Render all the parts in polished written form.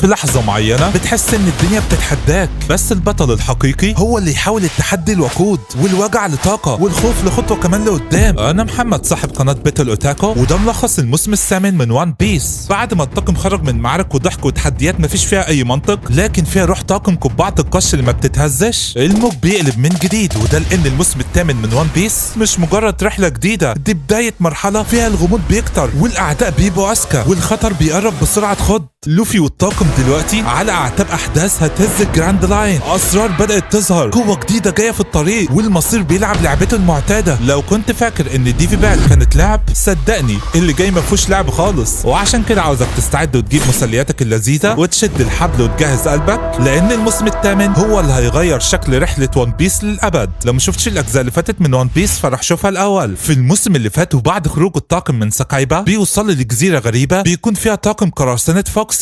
في لحظة معينة بتحس ان الدنيا بتتحداك، بس البطل الحقيقي هو اللي يحاول التحدي الوقود والوجع لطاقة والخوف لخطوة كمان لقدام. انا محمد صاحب قناة بيتل اوتاكو، وده ملخص الموسم الثامن من وان بيس. بعد ما الطاقم خرج من معارك وضحك وتحديات مفيش فيها اي منطق، لكن فيها روح طاقم قبعة القش اللي ما بتتهزش، الموج بيقلب من جديد. وده لان الموسم الثامن من وان بيس مش مجرد رحلة جديدة، دي بداية مرحلة فيها الغموض بيكتر والاعداء بيبقوا اذكى والخطر بيقرب بسرعة خض. لوفي والطاقم دلوقتي على اعتاب احداث هتهز الجراند لاين، اسرار بدأت تظهر، قوة جديدة جاية في الطريق، والمصير بيلعب لعبته المعتادة. لو كنت فاكر ان ديفي باك كانت لعب، صدقني اللي جاي ما فيهوش لعب خالص. وعشان كده عاوزك تستعد وتجيب مسلياتك اللذيذة وتشد الحبل وتجهز قلبك، لان الموسم الثامن هو اللي هيغير شكل رحلة وان بيس للابد. لو ما شفتش الاجزاء اللي فاتت من وان بيس فراح شوفها الاول. في الموسم اللي فات وبعد خروج الطاقم من ساكايبا بيوصل لجزيرة غريبة بيكون فيها طاقم قراصنة فوكسي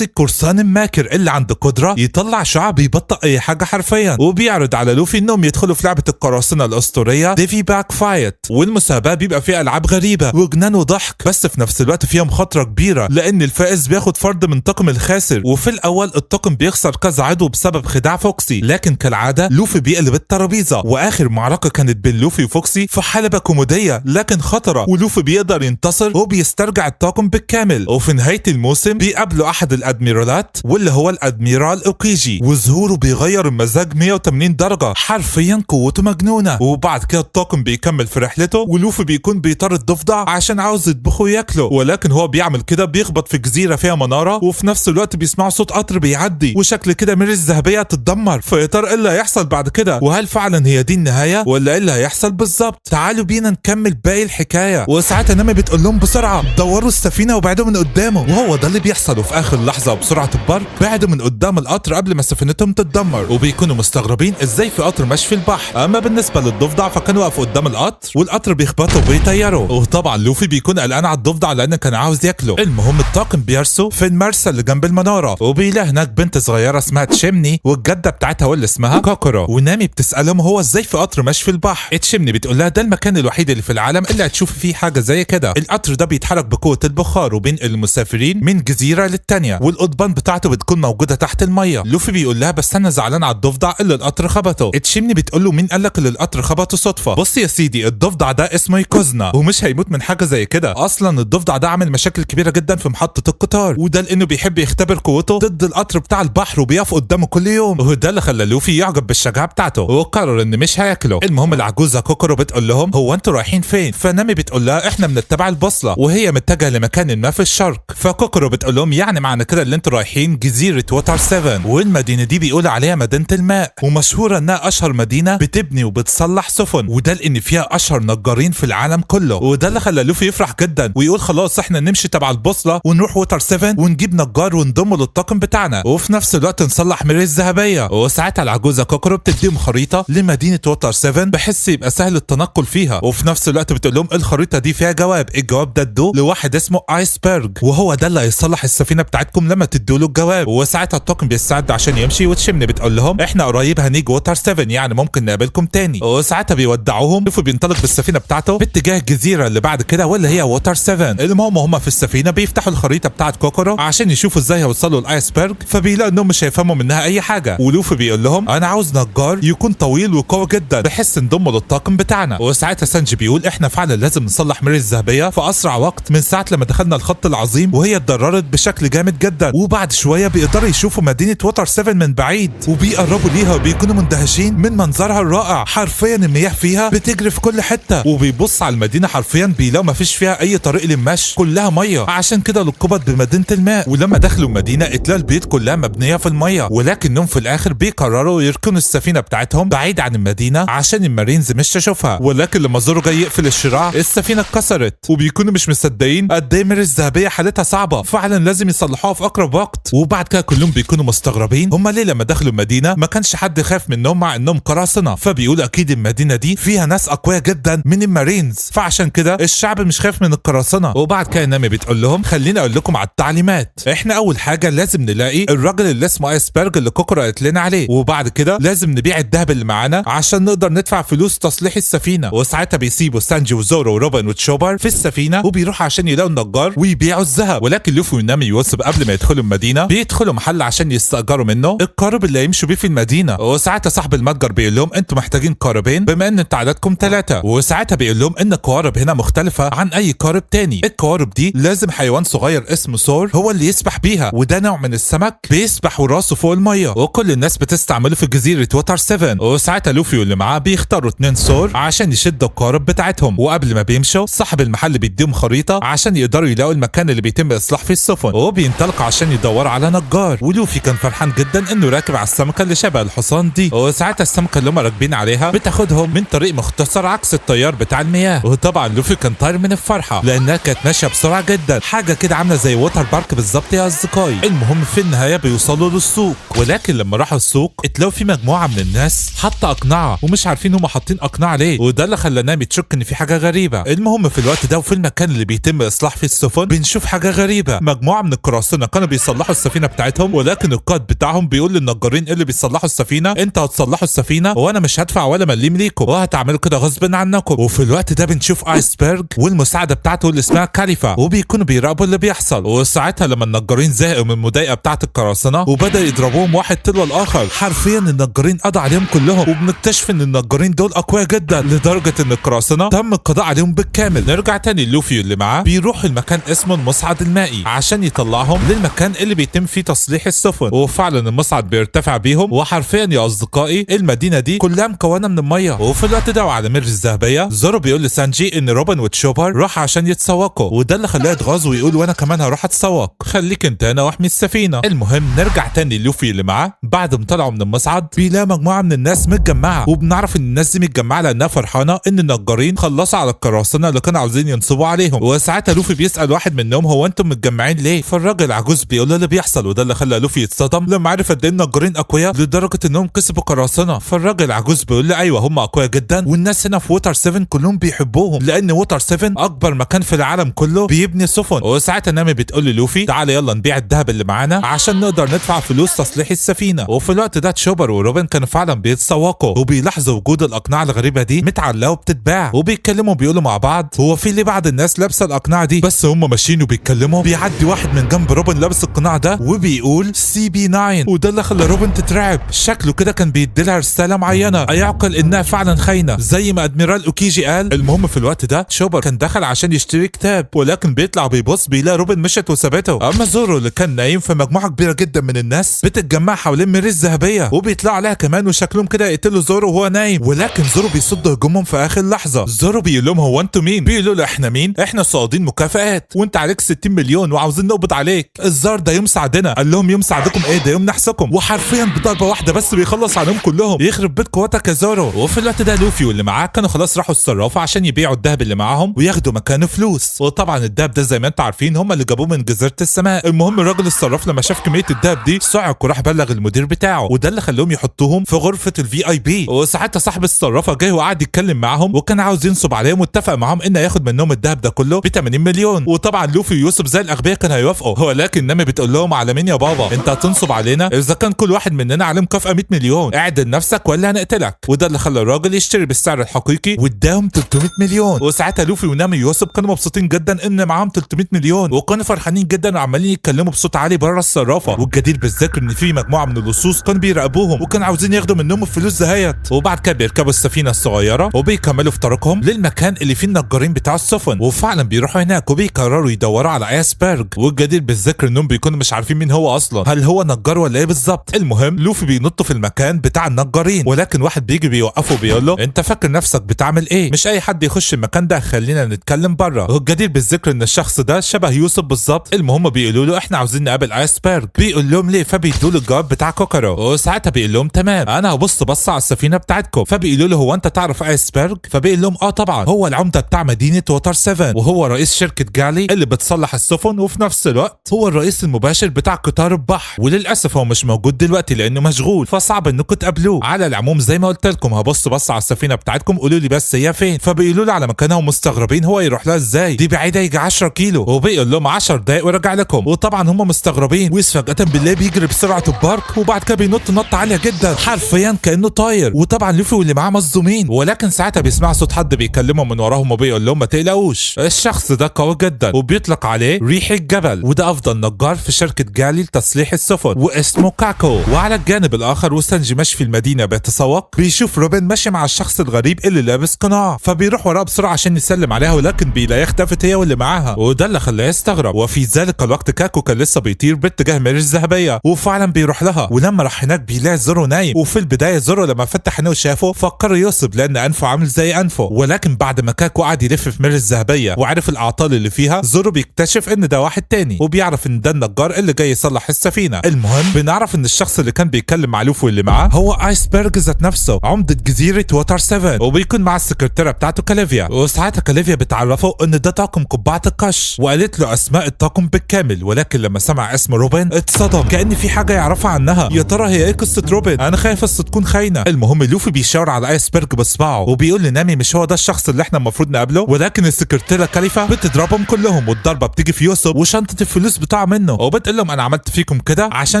القرصان الماكر اللي عنده قدرة يطلع شعاع بيبطئ اي حاجة حرفيا، وبيعرض على لوفي انهم يدخلوا في لعبة القراصنة الاسطورية ديفي باك فايت. والمسابقة بيبقى فيها العاب غريبة وجنان وضحك، بس في نفس الوقت فيها مخاطرة كبيرة لان الفائز بياخد فرد من طاقم الخاسر. وفي الاول الطاقم بيخسر كذا عضو بسبب خداع فوكسي، لكن كالعادة لوفي بيقلب الترابيزة. واخر معركة كانت بين لوفي وفوكسي في حلبة كوميدية لكن خطرة، ولوفي بيقدر ينتصر وبيسترجع الطاقم بالكامل. وفي نهاية الموسم بيقابلوا احد الادميرالات واللي هو الادميرال اوكيجي، وظهوره بيغير المزاج 180 درجة، حرفيا قوته مجنونة. وبعد كده الطاقم بيكمل في رحلته، ولوفي بيكون بيطارد الضفدع عشان عاوز يطبخه وياكله، ولكن هو بيعمل كده بيخبط في جزيرة فيها منارة، وفي نفس الوقت بيسمعوا صوت قطر بيعدي، وشكل كده ميري الذهبية تتدمر. فيا ترى ايه اللي هيحصل بعد كده؟ وهل فعلا هي دي النهاية ولا ايه اللي هيحصل بالظبط؟ تعالوا بينا نكمل باقي الحكاية. وساعتها نامي بتقول لهم بسرعة دوروا السفينة وبعدوا من قدامه، وهو ده اللي بيحصل. وفي اخر لحظة بسرعة البرق بعدوا من قدام القطر قبل ما سفينتهم تتدمر، وبيكونوا مستغربين ازاي في قطر ماشي في البحر. اما بالنسبة للضفدع فكان واقف قدام القطر والقطر بيخبطوا وبيطيروا، وطبعا لوفي بيكون قلقان على الضفدع لان كان عاوز ياكله. المهم الطاقم بيرسوا في المرسى اللي جنب المنارة، وبيلاقي هناك بنت صغيرة اسمها تشيمني والجدة بتاعتها واللي اسمها كوكورو. ونامي بتسألهم هو ازاي في قطر ماشي في البحر. تشيمني بتقول لها ده المكان الوحيد اللي في العالم اللي هتشوف فيه حاجة زي كده، القطر ده بيتحرك بقوة البخار وبينقل المسافرين من جزيرة للتانية، والقضبان بتاعته بتكون موجودة تحت المية. لوفي بيقول لها بس انا زعلان على الضفدع اللي القطر خبطه. تشيمني بتقول له مين قال لك اللي القطر خبطه صدفة؟ بص يا سيدي الضفدع ده اسمه يكوزنا ومش هيموت من حاجة زي كده، اصلا الضفدع ده عامل مشاكل كبيرة جدا في محطة القطار، وده لانه بيحب يختبر قوته ضد القطر بتاع البحر وبيقف قدامه كل يوم، وده اللي خلى لوفي يعجب بالشجاعة بتاعته وقرر ان مش هياكله. المهم العجوزة كوكورو بتقول لهم هو انتوا رايحين فين؟ فنامي بتقول لها احنا بنتبع البوصلة وهي متجهة لمكان ما في الشرق. فكوكورو بتقول لهم يعني معنى كده اللي انتوا رايحين جزيرة ووتر 7، والمدينة دي بيقول عليها مدينة الماء، ومشهورة انها اشهر مدينة بتبني وبتصلح سفن، وده لان فيها اشهر نجارين في العالم كله. وده اللي خلى لوفي يفرح جدا ويقول خلاص احنا نمشي تبع البوصلة ونروح ووتر 7 ونجيب نجار ونضمه للطاقم بتاعنا، وفي نفس الوقت نصلح ميري الذهبية. وساعتها العجوزة كوكورو بتديهم خريطة لمدينة ووتر 7 بحيث يبقى سهل التنقل فيها، وفي نفس الوقت بتقول لهم الخريطة دي فيها جواب، الجواب ده ادوه لواحد اسمه ايسبرج وهو ده اللي هيصلح السفينة بتاعتكم لما تدوا له الجواب. وساعتها الطاقم بيستعد عشان يمشي، وتشيمني بتقول لهم احنا قريب هنيجي ووتر 7 يعني ممكن نقابلكم تاني. وساعتها بيودعوهم، لوفي بينطلق بالسفينة بتاعته باتجاه الجزيرة اللي بعد كده واللي هي ووتر 7. المهم هم في السفينة بيفتحوا الخريطة بتاعت كوكورو عشان يشوفوا ازاي هيوصلوا لايسبرج، فبيلاقوا انهم مش هيفهموا منها اي حاجة. ولوفي بيقول لهم انا عاوز نجار يكون طويل وقوي جدا بحيث نضمه للطاقم بتاعنا. وساعتها سانجي بيقول احنا فعلا لازم نصلح ميري الذهبية في اسرع وقت من ساعة لما دخلنا الخط العظيم وهي اتضررت بشكل جامد جدا. وبعد شوية بيقدروا يشوفوا مدينة ووتر 7 من بعيد، وبيقربوا ليها وبيكونوا مندهشين من منظرها الرائع، حرفيا المياه فيها بتجري في كل حتة. وبيبص على المدينة حرفيا بيلاقوا مفيش فيها اي طريق للمشي، كلها مية، عشان كده لقبت بمدينة الماء. ولما دخلوا المدينة اتلاقوا البيوت كلها مبنية في المية، ولكنهم في الاخر بيقرروا يركنوا السفينة بتاعتهم بعيد عن المدينة عشان المارينز مش تشوفها. ولكن لما زورو جاي يقفل الشراع السفينة اتكسرت، وبيكونوا مش مصدقين قد ايه ميري الذهبية حالتها صعبة، فعلا لازم يصلحوها في اقرب وقت. وبعد كده كلهم بيكونوا مستغربين هما ليه لما دخلوا المدينة ما كانش حد خاف منهم مع انهم قراصنة، فبيقول اكيد المدينة دي فيها ناس اقوياء جدا من المارينز، فعشان كده الشعب مش خايف من القراصنة. وبعد كده نامي بتقول لهم خليني اقول لكم على التعليمات، احنا اول حاجة لازم نلاقي الراجل اللي اسمه ايسبرج اللي كوكورو قالت لنا عليه، وبعد كده لازم نبيع الذهب اللي معانا عشان نقدر ندفع فلوس تصليح السفينة. وساعتها بيسيبوا سانجي وزورو وروبن وتشوبر في السفينة وبيروحوا عشان يلاقوا النجار ويبيعوا الذهب. ولكن لوفي ونامي يوسف قبل ما يدخلوا المدينه بيدخلوا محل عشان يستاجروا منه القارب اللي هيمشوا بيه في المدينه. وساعتها صاحب المتجر بيقول لهم انتوا محتاجين قاربين بما ان انتوا عددكم 3. وساعتها بيقول لهم ان القوارب هنا مختلفه عن اي قارب تاني. القوارب دي لازم حيوان صغير اسمه ثور هو اللي يسبح بيها، وده نوع من السمك بيسبح وراسه فوق الميه، وكل الناس بتستعمله في جزيره ووتر 7. وساعتها لوفي واللي معاه بيختاروا 2 ثور عشان يشدوا القوارب بتاعتهم. وقبل ما بيمشوا صاحب المحل بيديهم خريطه عشان يقدروا يلاقوا المكان اللي بيتم اصلاح فيه السفن، وبينطلقوا عشان يدوروا على نجار. ولوفي كان فرحان جدا انه راكب على السمكه اللي شبه الحصان دي. وساعتها السمكه اللي هم راكبين عليها بتاخدهم من طريق مختصر عكس التيار بتاع المياه. وطبعا لوفي كان طاير من الفرحه لانها كانت ماشيه بسرعه جدا، حاجه كده عامله زي ووتر بارك بالظبط يا اصدقائي. المهم في النهايه بيوصلوا للسوق، ولكن لما راحوا السوق اتلاقوا في مجموعه من الناس حاطه اقنعه ومش عارفين هم حاطين اقنعه ليه، وده اللي خلاناه يتشك ان في حاجه غريبه. المهم في الوقت ده وفي المكان اللي بيتم اصلاح فيه السفن بنشوف حاجه غريبه. مجموعه من القراصنه كانوا بيصلحوا السفينه بتاعتهم، ولكن القائد بتاعهم بيقول للنجارين اللي بيصلحوا السفينه انتوا هتصلحوا السفينه وانا مش هدفع ولا مليم ليكم، وهتعملوا كده غصب عنكم. وفي الوقت ده بنشوف ايسبرج والمساعده بتاعته اللي اسمها كاليفا وبيكونوا بيراقبوا اللي بيحصل. وساعتها لما النجارين زهقوا من المضايقه بتاعه القراصنه وبدا يضربوهم واحد تلو الاخر، حرفيا النجارين قضى عليهم كلهم. وبنكتشف ان النجارين دول اقوياء جدا لدرجه ان القراصنه تم القضاء عليهم بالكامل. نرجع تاني لوفي اللي معاه بيروح المكان اسمه المصعد المائي عشان يطلعهم للمكان اللي بيتم فيه تصليح السفن. وفعلا المصعد بيرتفع بيهم، وحرفيا يا اصدقائي المدينه دي كلها مكونه من الميه. وفي الوقت ده وعلى مر الذهبيه زورو بيقول لسانجي ان روبن وتشوبر راح عشان يتسوقوا، وده اللي خلاه يتغاظ ويقول وانا كمان هروح اتسوق، خليك انت انا واحمي السفينه. المهم نرجع تاني لوفي اللي معاه بعد ما طلعوا من المصعد بيلاقي مجموعه من الناس متجمعه، وبنعرف ان الناس دي متجمعه لانها فرحانه ان النجارين خلصوا على القراصنه اللي كانوا عاوزين ينصبوا عليهم. وساعتها لوفي بيسال واحد منهم هو انتم متجمعين ليه؟ فالراجل عجوز بيقول له اللي بيحصل، وده اللي خلى لوفي يتصدم لما عرف قد ايه النجارين اقوياء لدرجه انهم كسبوا قراصنه. فالراجل عجوز بيقول له ايوه هم اقوياء جدا، والناس هنا في ووتر 7 كلهم بيحبوهم لان ووتر 7 اكبر مكان في العالم كله بيبني سفن. وساعتها نامي بتقول للوفي تعالى يلا نبيع الذهب اللي معانا عشان نقدر ندفع فلوس تصليح السفينه. وفي الوقت ده تشوبر وروبن كانوا فعلا بيتسوقوا وبيلاحظوا وجود الاقنعه الغريبه دي متعلقه وبتتباع، وبيتكلموا بيقولوا مع بعض هو في ليه بعض الناس لابسه الاقنعه دي. بس هم ماشيين وبيتكلموا بيعدي واحد من جنب روبن لابس القناع ده وبيقول CB9، وده اللي خلى روبن تترعب. شكله كده كان بيديلها رساله معينه ايعقل انها فعلا خاينه زي ما ادميرال اوكيجي قال. المهم في الوقت ده تشوبر كان دخل عشان يشتري كتاب، ولكن بيطلع بيبص بيلاقي روبن مشت وسابته. اما زورو اللي كان نايم في مجموعه كبيره جدا من الناس بتتجمع حوالين ميري الذهبيه وبيطلعوا عليها كمان، وشكلهم كده يقتلوا زورو وهو نايم، ولكن زورو بيصد هجومهم في اخر لحظه. زورو بيقول لهم هو انتوا مين؟ بيقولوا له احنا مين؟ احنا صاعدين مكافآت وانت عليك 60 مليون وعاوزين نقبض عليك. الزار ده يوم ساعدنا. قال لهم يوم ساعدكم ايه؟ ده يوم نحسكم. وحرفيا بضربه واحده بس بيخلص عليهم كلهم. يخرب بيت قوتك يا زورو. وفي الوقت ده لوفي واللي معاه كانوا خلاص راحوا الصرافه عشان يبيعوا الذهب اللي معاهم وياخدوا مكانه فلوس. وطبعا الذهب ده زي ما انتم عارفين هم اللي جابوه من جزيره السماء. المهم الراجل الصراف لما شاف كميه الذهب دي صعق وراح بلغ المدير بتاعه، وده اللي خلاهم يحطوهم في غرفه VIP. وساعتها صاحب الصرافه جاي وقعد يتكلم معاهم وكان عاوز ينصب عليهم، واتفق معاهم انه ياخد منهم الذهب ده كله ب 80 مليون. وطبعا لوفي ويوسف زي الاغبياء كانوا هيوافقوا، ولكن نامي بتقول لهم على مين يا بابا؟ انت هتنصب علينا؟ اذا كان كل واحد مننا عليه مكافاه 100 مليون اعدل نفسك ولا هنقتلك. وده اللي خلى الراجل يشتري بالسعر الحقيقي واداهم 300 مليون. وساعتها لوفي ونامي ويوسف كانوا مبسوطين جدا ان معاهم 300 مليون، وكانوا فرحانين جدا وعمالين يتكلموا بصوت عالي بره الصرافه. والجدير بالذكر ان في مجموعه من اللصوص كانوا بيراقبوهم وكانوا عاوزين ياخدوا منهم الفلوس دهيت. وبعد كده بيركبوا السفينه الصغيره وبيكملوا في طريقهم للمكان اللي فيه النجارين بتاع السفن، وفعلا بيروحوا هناك وبيقرروا يدوروا على ايسبرج. والجدير بالذكر انهم بيكونوا مش عارفين مين هو اصلا، هل هو نجار ولا ايه بالظبط. المهم لوفي بينط في المكان بتاع النجارين، ولكن واحد بيجي بيوقفه وبيقول له انت فاكر نفسك بتعمل ايه؟ مش اي حد يخش المكان ده، خلينا نتكلم بره. والجدير بالذكر ان الشخص ده شبه يوسف بالظبط. المهم بيقولوا له احنا عاوزين نقابل ايسبرج. بيقول لهم ليه؟ فبيدوا له الجواب بتاع كوكارو. وساعتها بيقول لهم تمام انا هبص بص على السفينه بتاعتكم. فبيقولوا له هو انت تعرف ايسبرج؟ فبيقول لهم اه طبعا هو العمده بتاع مدينه ووتر 7 وهو رئيس شركه جالي اللي بتصلح السفن، وفي نفس الوقت هو الرئيس المباشر بتاع قطار البحر. وللاسف هو مش موجود دلوقتي لانه مشغول، فصعب انكم تقابلوه. على العموم زي ما قلت لكم هبص بص على السفينه بتاعتكم قولوا لي بس هي فين. فبيقولوا له على مكانها ومستغربين هو يروح لها ازاي؟ دي بعيده يجي 10 كيلو. وبيقول لهم 10 دقايق وراجع لكم. وطبعا هم مستغربين، وفجاه بالله بيجري بسرعه البارك وبعد كده بينط نطه عاليه جدا حرفيا كانه طاير. وطبعا لوفي واللي معاه مصدومين، ولكن ساعتها بيسمع صوت حد بيكلمهم من وراهم وبيقول لهم ما تقلقوش الشخص ده قوي جدا وبيطلق عليه ريح الجبل. الجبل، وده افضل نجار في شركة جالي لتصليح السفن واسمه كاكو. وعلى الجانب الاخر وسانجي ماشي في المدينة بيتسوق، بيشوف روبن ماشي مع الشخص الغريب اللي لابس قناع، فبيروح وراه بسرعة عشان يسلم عليها، ولكن بيلاقيها اختفت هي واللي معاها، وده اللي خلاه يستغرب. وفي ذلك الوقت كاكو كان لسه بيطير باتجاه ميري الذهبية، وفعلا بيروح لها، ولما راح هناك بيلاقي زورو نايم. وفي البداية زورو لما فتح عينيه وشافه فكر يصب لان انفه عامل زي انفه، ولكن بعد ما كاكو قعد يلف في ميري الذهبية وعرف الاعطال اللي فيها، زورو بيكتشف ان ده واحد تاني، وبيعرف ان ده النجار اللي جاي يصلح السفينة. المهم بنعرف ان الشخص اللي كان بيتكلم مع لوفي اللي معاه هو ايسبرج ذات نفسه، عمدة جزيرة ووتر 7، وبيكون مع السكرتيرة بتاعته كاليفيا. وساعتها كاليفيا بتعرفه ان ده طاقم قبعة القش، وقالت له اسماء الطاقم بالكامل، ولكن لما سمع اسم روبن اتصدم كأن في حاجة يعرفها عنها. يا ترى هي ايه قصة روبن؟ انا خايف قصة تكون خاينة. المهم لوفي بيشاور على ايسبرج بصباعه وبيقول لنامي مش هو ده الشخص اللي احنا المفروض نقابله، ولكن السكرتيرة كاليفا بتضربهم كلهم، والضربة بتيجي في يوسف وشنطة الفلوس بتاع منه، وبتقول لهم انا عملت فيكم كده عشان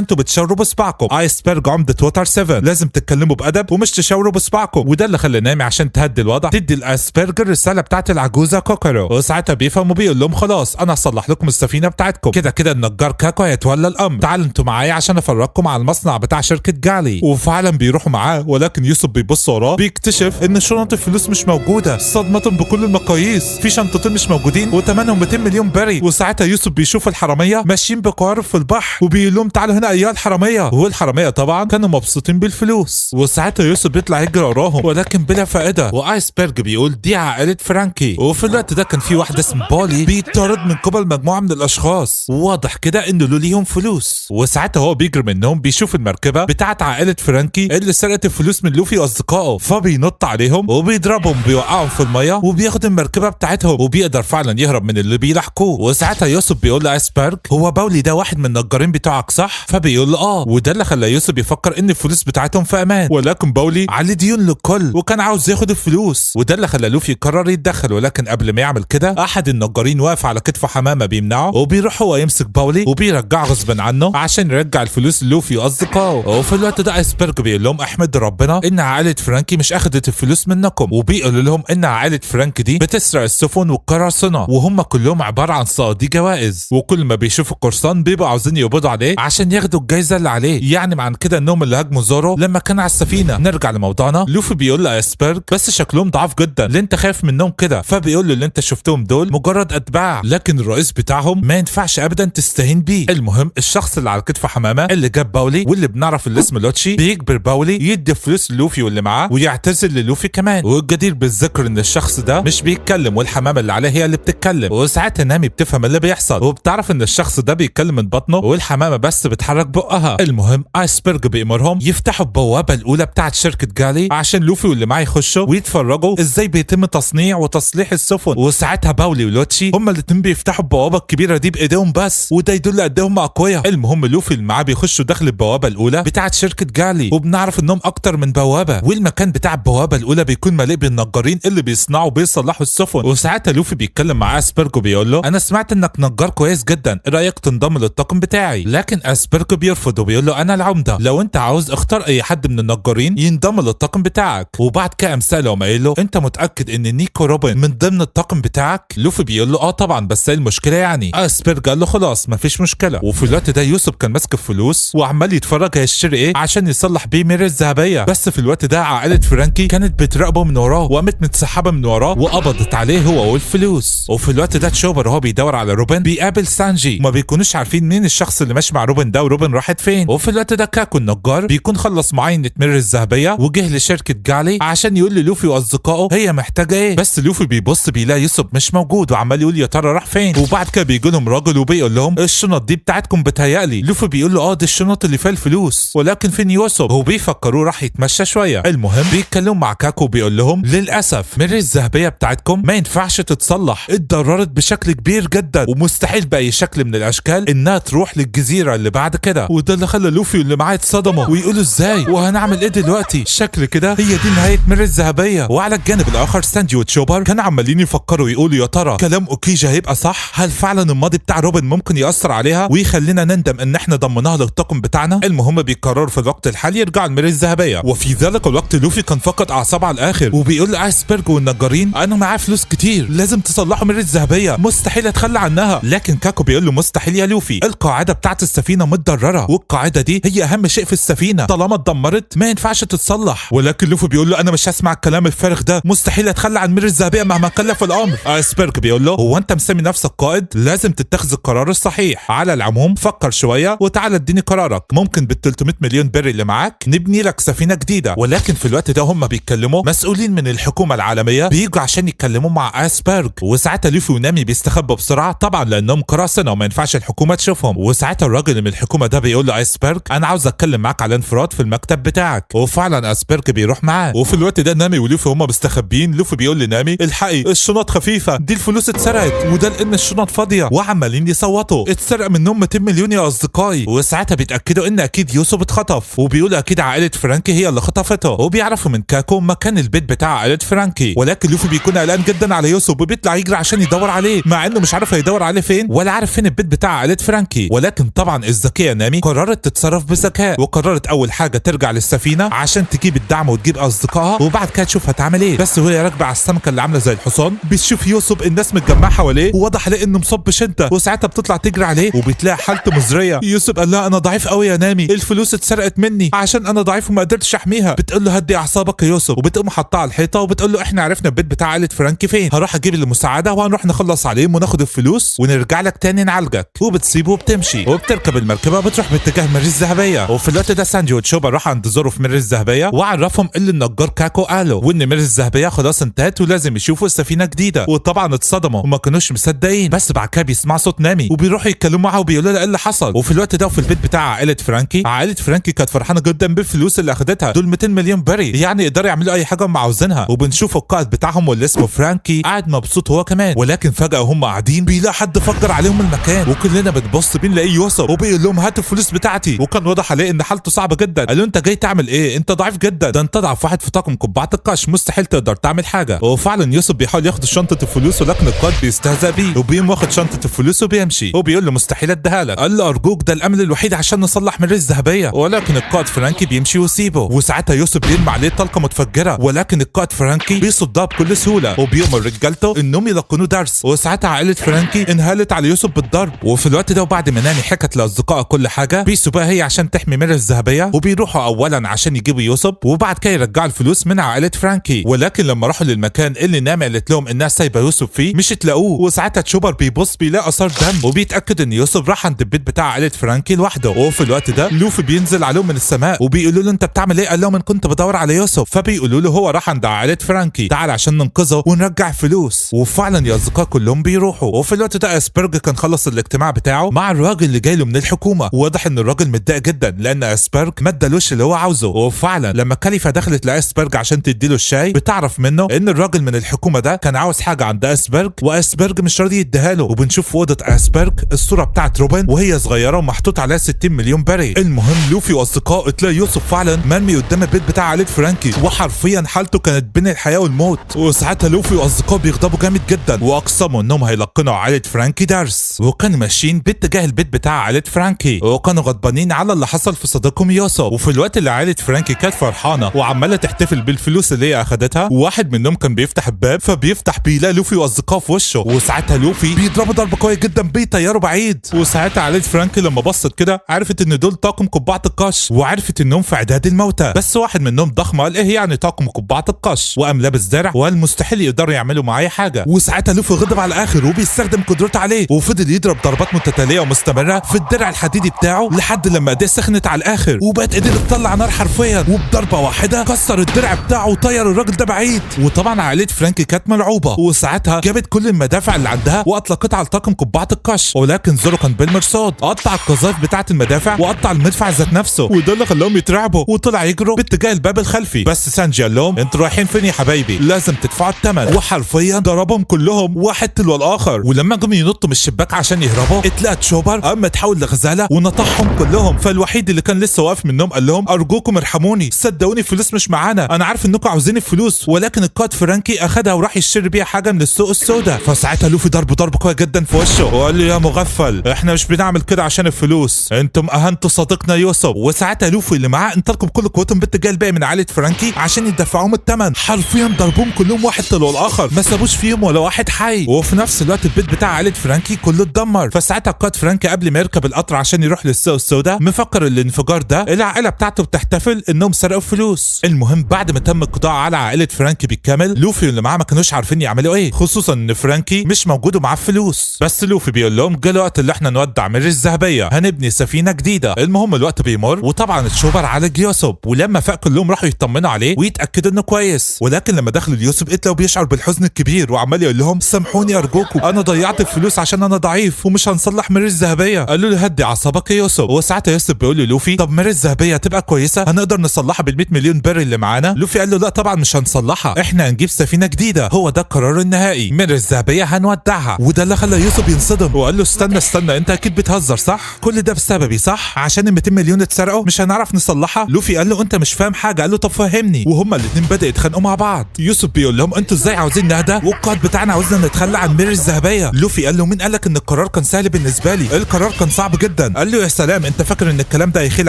انتوا بتشاوروا بصبعكم. ايسبرج عمدة ووتر 7 لازم تتكلموا بأدب ومش تشاوروا بصبعكم، وده اللي خلى نامي عشان تهدي الوضع تدي الايسبرج الرسالة بتاعت العجوزة كوكورو، وساعتها بيفهم وبيقول لهم خلاص انا هصلح لكم السفينة بتاعتكم، كده كده النجار كاكو هيتولى الامر، تعالوا انتوا معايا عشان افرجكم على المصنع بتاع شركة جالي. وفعلا بيروحوا معاه، ولكن يوسف بيبص وراه بيكتشف ان شنط الفلوس مش موجودة، صدمة بكل المقاييس، في شنطتين مش موجودين وثمنهم 200 مليون بري. وساعتها يوسف بيشوف الحرامية ماشيين بقوارب في البحر، وبيقول لهم تعالوا هنا ايها الحرامية، والحرامية طبعا كانوا مبسوطين بالفلوس. وساعتها يوسف بيطلع يجري وراهم ولكن بلا فائدة، وايسبرج بيقول دي عائلة فرانكي. وفي الوقت ده كان في واحد اسمه بولي بيطارد من قبل مجموعة من الاشخاص، وواضح كده انه له ليهم فلوس. وساعتها هو بيجري منهم بيشوف المركبة بتاعت عائلة فرانكي اللي سرقت الفلوس من لوفي واصدقائه، فبينط عليهم وبيضربهم بيوقعهم في المية وبياخد المركبة بتاعتهم، وبيقدر فعلا يهرب من اللي بيلاحقوه. وساعتها يوسف بيقول لايسبرج هو باولي ده واحد من النجارين بتوعك صح؟ فبيقول له اه، وده اللي خلى يوسف يفكر ان الفلوس بتاعتهم في امان، ولكن باولي عليه ديون للكل وكان عاوز ياخد الفلوس، وده اللي خلى لوفي يقرر يتدخل. ولكن قبل ما يعمل كده احد النجارين واقف على كتفه حمامة بيمنعه، وبيروح هو يمسك باولي وبيرجعه غصبا عنه عشان يرجع الفلوس للوفي واصدقائه. وفي الوقت ده ايسبرج بيقول لهم احمد ربنا ان عائلة فرانكي مش اخدت الفلوس منكم، وبيقول لهم ان عائلة فرانكي دي بتسرق السفن والقراصنة، وهم كلهم عبارة عن صيادي جوائز، وكل ما بيشوفوا قرصان بيبقوا عاوزين يقبضوا عليه عشان ياخدوا الجايزة اللي عليه، يعني معنى كده انهم اللي هاجموا زورو لما كان على السفينة. نرجع لموضوعنا، لوفي بيقول لايسبرج بس شكلهم ضعاف جدا اللي انت خايف منهم كده، فبيقول له اللي انت شفتهم دول مجرد اتباع، لكن الرئيس بتاعهم ما ينفعش ابدا تستهين بيه. المهم الشخص اللي على كتف حمامة اللي جاب باولي واللي بنعرف اللي اسمه لوتشي بيجبر باولي يدي فلوس للوفي واللي معاه ويعتذر للوفي كمان، والجدير بالذكر ان الشخص ده مش بيتكلم والحمامة اللي عليه هي اللي بتتكلم. وساعتها نامي بتفهم اللي بيحصل وبتعرف ان الشخص ده بيتكلم من بطنه والحمامة بس بتحرك بقها. المهم ايسبرج بيأمرهم يفتحوا البوابة الاولى بتاعت شركة جالي عشان لوفي واللي معاه يخشوا ويتفرجوا ازاي بيتم تصنيع وتصليح السفن. وساعتها باولي ولوتشي هما الاتنين بيفتحوا البوابة الكبيرة دي بايديهم بس، وده يدل قد ايه هم اقوياء. المهم لوفي اللي معاه بيخشوا داخل البوابة الاولى بتاعت شركة جالي، وبنعرف انهم اكتر من بوابة، والمكان بتاع البوابة الاولى بيكون مليء بالنجارين اللي بيصنعوا وبيصلحوا السفن. وساعتها لوفي بيتكلم مع اسبرج وبيقول له انا سمعت انك نجار كويس جدا، ايه رايك تنضم للطاقم بتاعي؟ لكن اسبرج بيرفض وبيقول له انا العمدة، لو انت عاوز اختار اي حد من النجارين ينضم للطاقم بتاعك. وبعد كده قام ساله وقايل له انت متاكد ان نيكو روبن من ضمن الطاقم بتاعك؟ لوفي بيقول له اه طبعا، بس ايه المشكله يعني؟ اسبرج قال له خلاص مفيش مشكله. وفي الوقت ده يوسف كان ماسك الفلوس وعمال يتفرج هيشتري ايه عشان يصلح بيه ميري الذهبيه، بس في الوقت ده عائله فرانكي كانت بتراقبه من وراه وقامت متسحبه من وراه وقبضت عليه هو والفلوس. وفي الوقت ده تشوبر وهو بيدور على روبن بيقابل سانجي، وما بيكونوش عارفين مين الشخص اللي ماشي مع روبن ده وروبن راحت فين. وفي الوقت ده كاكو النجار بيكون خلص معاينه ميري الذهبيه وجه لشركه جالي عشان يقول للوفي واصدقائه هي محتاجه ايه، بس لوفي بيبص بيلاقي يوسف مش موجود وعمال يقول يا ترى راح فين. وبعد كده بيجي لهم راجل وبيقول لهم الشنط دي بتاعتكم بتهيألي. لوفي بيقول له اه دي الشنط اللي فيها الفلوس، ولكن فين يوسف؟ هو بيفكروه راح يتمشى شويه. المهم بيتكلموا مع كاكو بيقول لهم للاسف ميري الذهبيه بتاعتكم ما ينفعش تتصلح، اتضررت بشكل كبير جدا ومستحيل باي شكل من الاشكال انها تروح للجزيره اللي بعد كده. وده اللي خلى لوفي واللي معاه يتصدموا ويقولوا ازاي وهنعمل ايه دلوقتي؟ شكل كده هي دي نهايه ميري الذهبيه. وعلى الجانب الاخر سانجي وتشوبر كانوا عمالين يفكروا يقولوا يا ترى كلام اوكيجا هيبقى صح؟ هل فعلا الماضي بتاع روبن ممكن ياثر عليها ويخلينا نندم ان احنا ضمناها للطاقم بتاعنا؟ المهم بيقرروا في الوقت الحالي يرجعوا لميري الذهبيه. وفي ذلك الوقت لوفي كان فقد اعصابه على الاخر وبيقول لايسبرج والنجارين انا معايا فلوس كتير لازم تصلحوا ميري الذهبيه، مستحيل اتخلى عنها. لكن كاكو بيقول له مستحيل يا لوفي، القاعده بتاعت السفينه متضرره، والقاعده دي هي اهم شيء في السفينه، طالما اتدمرت ما ينفعش تتصلح. ولكن لوفي بيقول له انا مش هسمع الكلام الفارغ ده، مستحيل اتخلى عن ميري الذهبيه مهما كلف الامر. ايسبرج بيقول له هو انت مسمي نفسك قائد؟ لازم تتخذ القرار الصحيح. على العموم فكر شويه وتعالى اديني قرارك، ممكن بال 300 مليون بري اللي معاك نبني لك سفينه جديده. ولكن في الوقت ده هم بيتكلموا، مسؤولين من الحكومه العالميه بييجوا عشان يتكلموا مع ايسبرج، وساعتها لوفي ونامي بيستخبوا بسرعه طبعا لانهم قراصنه وما ينفعش الحكومه تشوفهم. وساعتها الراجل من الحكومه ده بيقول له ايسبرج انا عاوز اتكلم معاك على انفراد في المكتب بتاعك، وفعلا ايسبرج بيروح معاه. وفي الوقت ده نامي ولوفي هم مستخبيين، لوفي بيقول لنامي الحقي الشنط خفيفه، دي الفلوس اتسرقت، وده لان الشنط فاضيه، وعمالين يصوتوا اتسرق منهم 200 مليون يا اصدقائي. وساعتها بيتاكدوا ان اكيد يوسف اتخطف، وبيقولوا اكيد عائله فرانكي هي اللي خطفته، وبيعرفوا من كاكو مكان البيت بتاع عائله فرانكي. ولكن لوفي بيكون قلقان جدا على يوسف وبيطلع يجري عشان يدور عليه، مع انه مش عارف هيدور عليه فين ولا عارف فين البيت بتاع عائله فرانكي. ولكن طبعا الذكيه نامي قررت تتصرف بذكاء، وقررت اول حاجه ترجع للسفينه عشان تجيب الدعم وتجيب اصدقائها، وبعد كده تشوف هتعمل ايه. بس وهي راكبه على السمكه اللي عامله زي الحصان بتشوف يوسف الناس متجمعه حواليه، وواضح عليه انه مصاب بشده، وساعتها بتطلع تجري عليه وبتلاقي حالته مزريه. يوسف قال لها انا ضعيف قوي يا نامي، الفلوس اتسرقت مني عشان انا ضعيف وما قدرتش احميها. بتقول له هدي اعصابك يا يوسف، وبتقوم حاطاه على الحيطه وبتقول له احنا عرفنا البيت بتاع عائله فرانكي فين، هروح اجيب المساعده وهنروح نخلص عليهم وناخد الفلوس ونرجع لك تاني نعالجك. وبتسيبه وبتمشي وبتركب المركبه وبتروح باتجاه ميري الذهبيه. وفي الوقت ده سانجي وتشوبا راحوا عند زورو في ميري الذهبيه وعرفهم اللي النجار كاكو قاله، وان ميري الذهبيه خلاص انتهت ولازم يشوفوا السفينه جديده. وطبعا اتصدموا وما كانوش مصدقين، بس بعد كده بيسمعوا صوت نامي وبيروحوا يتكلموا معاها وبيقولوا لها ايه اللي حصل. وفي الوقت ده في البيت بتاع عائله فرانكي، عائله فرانكي كانت فرحانه جدا بالفلوس اللي اخدتها، دول 200 مليون بري يعني يقدروا يعملوا اي حاجه هم عاوزينها. وبنشوف القائد بتاعهم واللي اسمه فرانكي قاعد مبسوط هو كمان. ولكن فجاه هم قاعدين بيلاقي حد فجر عليهم المكان، وكلنا بنبص بنلاقيه يوسف وبيقول لهم هاتوا الفلوس بتاعتي. وكان واضح عليه ان حالته صعبه جدا، قال له انت جاي تعمل ايه؟ انت ضعيف جدا، ده انت ضعف واحد في طاقم قبعه القش، مستحيل تقدر تعمل حاجه. وفعلا يوسف بيحاول ياخد شنطه الفلوس، ولكن القائد بيستهزأ بيه وبيقوم واخد شنطه الفلوس وبيمشي، وبيقول له مستحيل اديها لك. قال له ارجوك ده الامل الوحيد عشان نصلح ميري الذهبيه. ولكن القائد فرانكي بيمشي ويسيبه، وساعتها يوسف بيرمي عليه طلقه متفجره، ولكن القائد فرانكي بيصدها بكل سهوله وبيؤمر رجالته انهم يلقنوه درس. وساعتها عائله فرانكي انهالت على يوسف بالضرب. وفي الوقت ده وبعد ما ناني حكت لاصدقائها كل حاجه، بيسوا هي عشان تحمي ميري الذهبيه، وبيروحوا اولا عشان يجيبوا يوسف وبعد كده يرجعوا الفلوس من عائله فرانكي. ولكن لما راحوا للمكان اللي نامي قالت لهم انها سايبه يوسف فيه مش تلاقوه. وساعتها تشوبر بيبص بيلاقي اثار دم وبيتاكد ان يوسف راح عند البيت بتاع عائله فرانكي لوحده. وفي الوقت ده لوفي بينزل عليهم من السماء وبيقولوا له انت بتعمل ايه؟ قال لهم ان كنت بدور على يوسف. فبيقولوا له هو راح عند عائله فرانكي، تعال عشان ننقذه ونرجع فلوس. وفعلا يا اصدقاء كلهم بيروحوا. وفي الوقت ده اسبرج كان خلص الاجتماع بتاعه مع الراجل اللي جاي له من الحكومه، وواضح ان الراجل متضايق جدا لان اسبرج ما ادالوش اللي هو عاوزه. وفعلا لما كاليفا دخلت لاسبرج عشان تديله الشاي بتعرف منه ان الراجل من الحكومه ده كان عاوز حاجه عند اسبرج واسبرج مش راضي يديها له. وبنشوف في اوضه اسبرج الصوره بتاعت روبن وهي صغيره ومحطوط عليها 60 مليون بري. المهم لوفي واصدقائه تلاقي يوسف فعلا مرمي قدام البيت بتاع عائله فرانكي، وحرفيا حالته كانت بين الحياه والموت. وساعتها لوفي واصدقائه بيغضبوا جامد جدا واقسموا انهم هيلقنوا عائله فرانكي درس، وكانوا ماشيين باتجاه البيت بتاع عائله فرانكي وكانوا غضبانين على اللي حصل في صديقهم يوسف. وفي الوقت اللي عائله فرانكي كانت فرحانه وعماله تحتفل بالفلوس اللي هي اخدتها، وواحد منهم كان بيفتح الباب فبيفتح بيلاقي لوفي واصدقائه في وشه، وساعتها لوفي بيضربوا ضربه قويه جدا بيطيروا بعيد. وساعتها عائله فرانكي لما بصت كده عرفت ان دول طاقم قبعه القش، وعرفت انهم في اعداد الموتى، بس واحد منهم ضخم قال ايه يعني طاقم قبعه القش، وقام لابس درع وقال مستحيل يقدروا يعملوا معايا حاجه. وساعتها لوفي غضب على الاخر وبيستخدم قدرته عليه وفضل يضرب ضربات متتاليه ومستمره في الدرع الحديدي بتاعه لحد لما ايديه سخنت على الاخر وبقت ايديه بتطلع نار حرفيا، وبضربه واحده كسر الدرع بتاعه وطير الراجل ده بعيد. وطبعا عائله فرانكي كانت مرعوبه، وساعتها جابت كل المدافع اللي عندها واطلقتها على طاقم قبعه القش. ولكن زورو كان بالمرصاد قطع القذائف بتاعه المدافع وقطع المدفع ذات نفسه، وده اللي خلاهم يترعبوا وطلع يجروا باتجاه الباب الخلفي. بس سانجي قال لهم انتوا رايحين فين يا حبايبي؟ لازم تدفعوا الثمن. وحرفيا ضربهم كلهم واحد تلو الاخر. ولما جم ينطوا من الشباك عشان يهربوا اتلقى تشوبر قام تحول لغزاله ونطحهم كلهم. فالوحيد اللي كان لسه واقف منهم قال لهم ارجوكم ارحموني، صدقوني الفلوس مش معانا، انا عارف انكم عاوزين الفلوس، ولكن القائد فرانكي اخدها وراح يشتري بيها حاجه من السوق السوداء. فساعتها لوفي ضرب قوي جدا في وشه وقال له يا مغفل احنا مش بنعمل كده عشان الفلوس، انتم اهنتوا صديقنا يوسف. وساعتها لوفي اللي معاه انطلقوا بكل قوتهم باتجاه الباقي من عائله فرانكي عشان يدفعوهم الثمن. حرفيا ضربوهم كلهم واحد تلو الاخر، ما سابوش فيهم ولا واحد حي. وفي نفس الوقت البيت بتاع عائله فرانكي فرانكي كله اتدمر. فساعتها القائد فرانكي قبل ما يركب القطر عشان يروح للسوق السوداء مفكر الانفجار ده العائله بتاعته بتحتفل انهم سرقوا فلوس. المهم بعد ما تم القضاء على عائله فرانكي بالكامل، لوفي واللي معاه ما كانوش عارفين يعملوا ايه، خصوصا ان فرانكي مش موجود ومعاه فلوس. بس لوفي بيقول لهم جه الوقت اللي احنا نودع ميري الذهبيه، هنبني سفينه جديده. المهم الوقت بيمر وطبعا الشوبر عالج يوسف، ولما فاق كلهم راحوا يطمنوا عليه ويتاكدوا انه كويس. ولكن لما دخلوا ليوسف اتلاقوا بيشعر بالحزن الكبير وعمال يقول لهم سامحوني ارجوكم، انا ضيعت الفلوس عشان انا ضعيف ومش هنصلح ميري الذهبيه. قالوا له هدي اعصابك يا يوسف. وساعتها يوسف بيقول للوفي طب ميري الذهبيه هتبقى كويسه، هنقدر نصلحها بال100 مليون بري اللي معانا؟ لوفي قال له لا طبعا مش هنصلحها، احنا هنجيب سفينه جديده، هو ده القرار النهائي، ميري الذهبيه هنودعها. وده اللي خلى يوسف ينصدم وقال له استنى انت اكيد بتهزر صح؟ كل ده بسببي صح؟ عشان ال200 مليون اتسرقوا مش هنعرف نصلحها؟ لوفي قال له انت مش فاهم حاجه. قال له طب فهمني. وهما الاثنين بدأوا يتخانقوا مع بعض. يوسف بيقول لهم انتوا ازاي عاوزين نهدى والقائد بتاعنا عاوزنا نتخلى عن ميري الذهبيه؟ لوفي قال له مين قالك ان القرار كان سهل بالنسبه لي؟ القرار كان صعب جدا. قال له يا سلام انت فاكر ان الكلام ده هيخيل